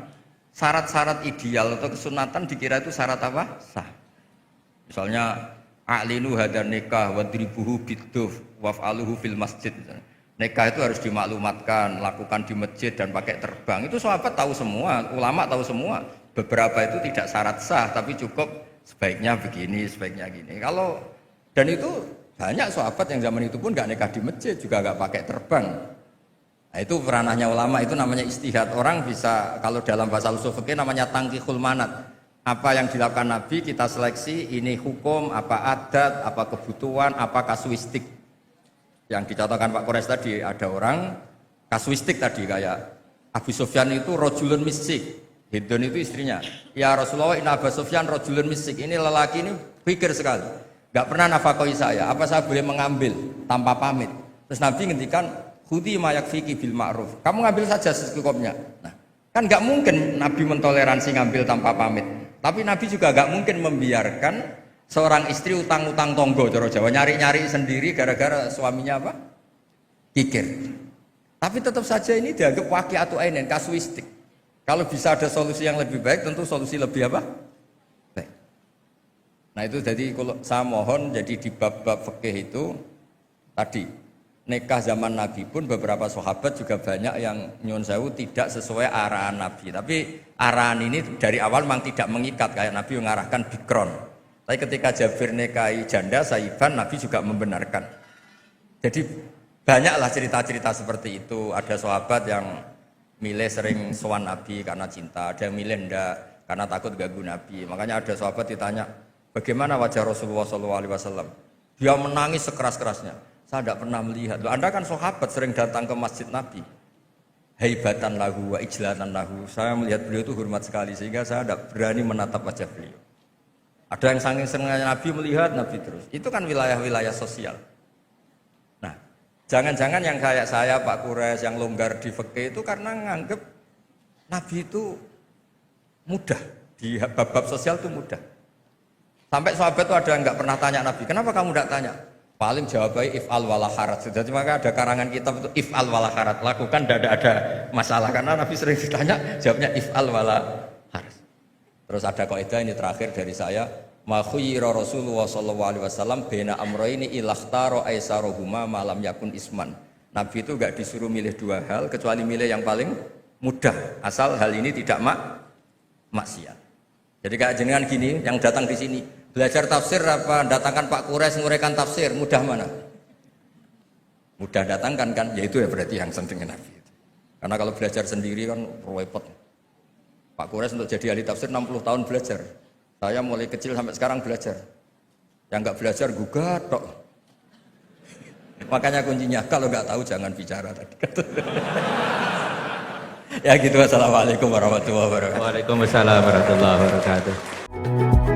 syarat-syarat ideal atau kesunatan dikira itu syarat apa? Sah. Misalnya a'linu hadan nikah wadribuhu biduf waf'aluhu fil masjid. Nikah itu harus dimaklumatkan, lakukan di masjid dan pakai terbang. Itu sahabat tahu semua, ulama tahu semua. Beberapa itu tidak syarat sah, tapi cukup sebaiknya begini, sebaiknya gini. Dan itu banyak sahabat yang zaman itu pun nggak nikah di masjid, juga nggak pakai terbang. Nah, itu ranahnya ulama, itu namanya istihad. Orang bisa, kalau dalam bahasa usul fikih namanya tangkihul manat. Apa yang dilakukan Nabi kita seleksi, ini hukum, apa adat, apa kebutuhan, apa kasuistik. Yang dicontohkan Pak Quraisy tadi, ada orang kasuistik tadi kayak Abu Sufyan itu rojulun misik. Hindun itu istrinya. Ya Rasulullah, inna Abu Sufyan rajulun misik. Ini lelaki ini pikir sekali. Gak pernah nafkahi saya. Apa saya boleh mengambil tanpa pamit? Terus Nabi ngendikan, khudi ma yakfiki bil ma'ruf. Kamu ngambil saja secukupnya. Nah, kan gak mungkin Nabi mentoleransi ngambil tanpa pamit. Tapi Nabi juga gak mungkin membiarkan seorang istri utang-utang tonggo, cara Jawa, nyari-nyari sendiri gara-gara suaminya apa? Kikir. Tapi tetap saja ini dianggap waqi'atu ainin, kasuistik. Kalau bisa ada solusi yang lebih baik, tentu solusi lebih apa? Baik. Nah itu jadi kalau saya mohon, jadi di bab-bab fikih itu tadi nikah zaman Nabi pun beberapa sahabat juga banyak yang nyuwun sewu tidak sesuai arahan Nabi. Tapi arahan ini dari awal memang tidak mengikat, kayak Nabi mengarahkan bikron. Tapi ketika Jabir nikahi janda Saiban, Nabi juga membenarkan. Jadi banyaklah cerita-cerita seperti itu. Ada sahabat yang milih sering sowan Nabi karena cinta, ada yang milih enggak karena takut ganggu Nabi. Makanya ada sahabat ditanya, bagaimana wajah Rasulullah SAW? Dia menangis sekeras-kerasnya. Saya tidak pernah melihat. Loh, Anda kan sahabat sering datang ke masjid Nabi. Haibatan lahu wa ijlatan lahu. Saya melihat beliau itu hormat sekali sehingga saya tidak berani menatap wajah beliau. Ada yang saking seringnya Nabi melihat Nabi terus. Itu kan wilayah-wilayah sosial. Nah, jangan-jangan yang kayak saya Pak Quraisy yang longgar di fikih itu karena nganggep Nabi itu mudah di bab-bab sosial itu mudah. Sampai sahabat itu ada yang nggak pernah tanya Nabi, kenapa kamu nggak tanya? Paling jawabnya if'al wala harat. Jadi maka ada karangan kitab itu if'al wala harat, lakukan tidak ada masalah karena Nabi sering ditanya jawabnya if'al wala harat. Terus ada kaidah ini terakhir dari saya, ma khuyira Rasulullah sallallahu alaihi wasallam baina amrayni ilakhtara aisarohuma ma lam yakun isman. Nabi itu enggak disuruh milih dua hal kecuali milih yang paling mudah asal hal ini tidak maksiat. Jadi kayak jenengan gini yang datang di sini belajar tafsir apa datangkan Pak Quraisy nguraikan tafsir, mudah mana? Mudah datangkan kan, yaitu ya berarti yang senting Nabi. Karena kalau belajar sendiri kan repot. Pak Quraisy untuk jadi ahli tafsir 60 tahun belajar. Saya mulai kecil sampai sekarang belajar. Yang enggak belajar gugat tok. Makanya kuncinya kalau enggak tahu jangan bicara tadi. Ya gitu. Wassalamualaikum warahmatullahi wabarakatuh. Waalaikumsalam warahmatullahi wabarakatuh.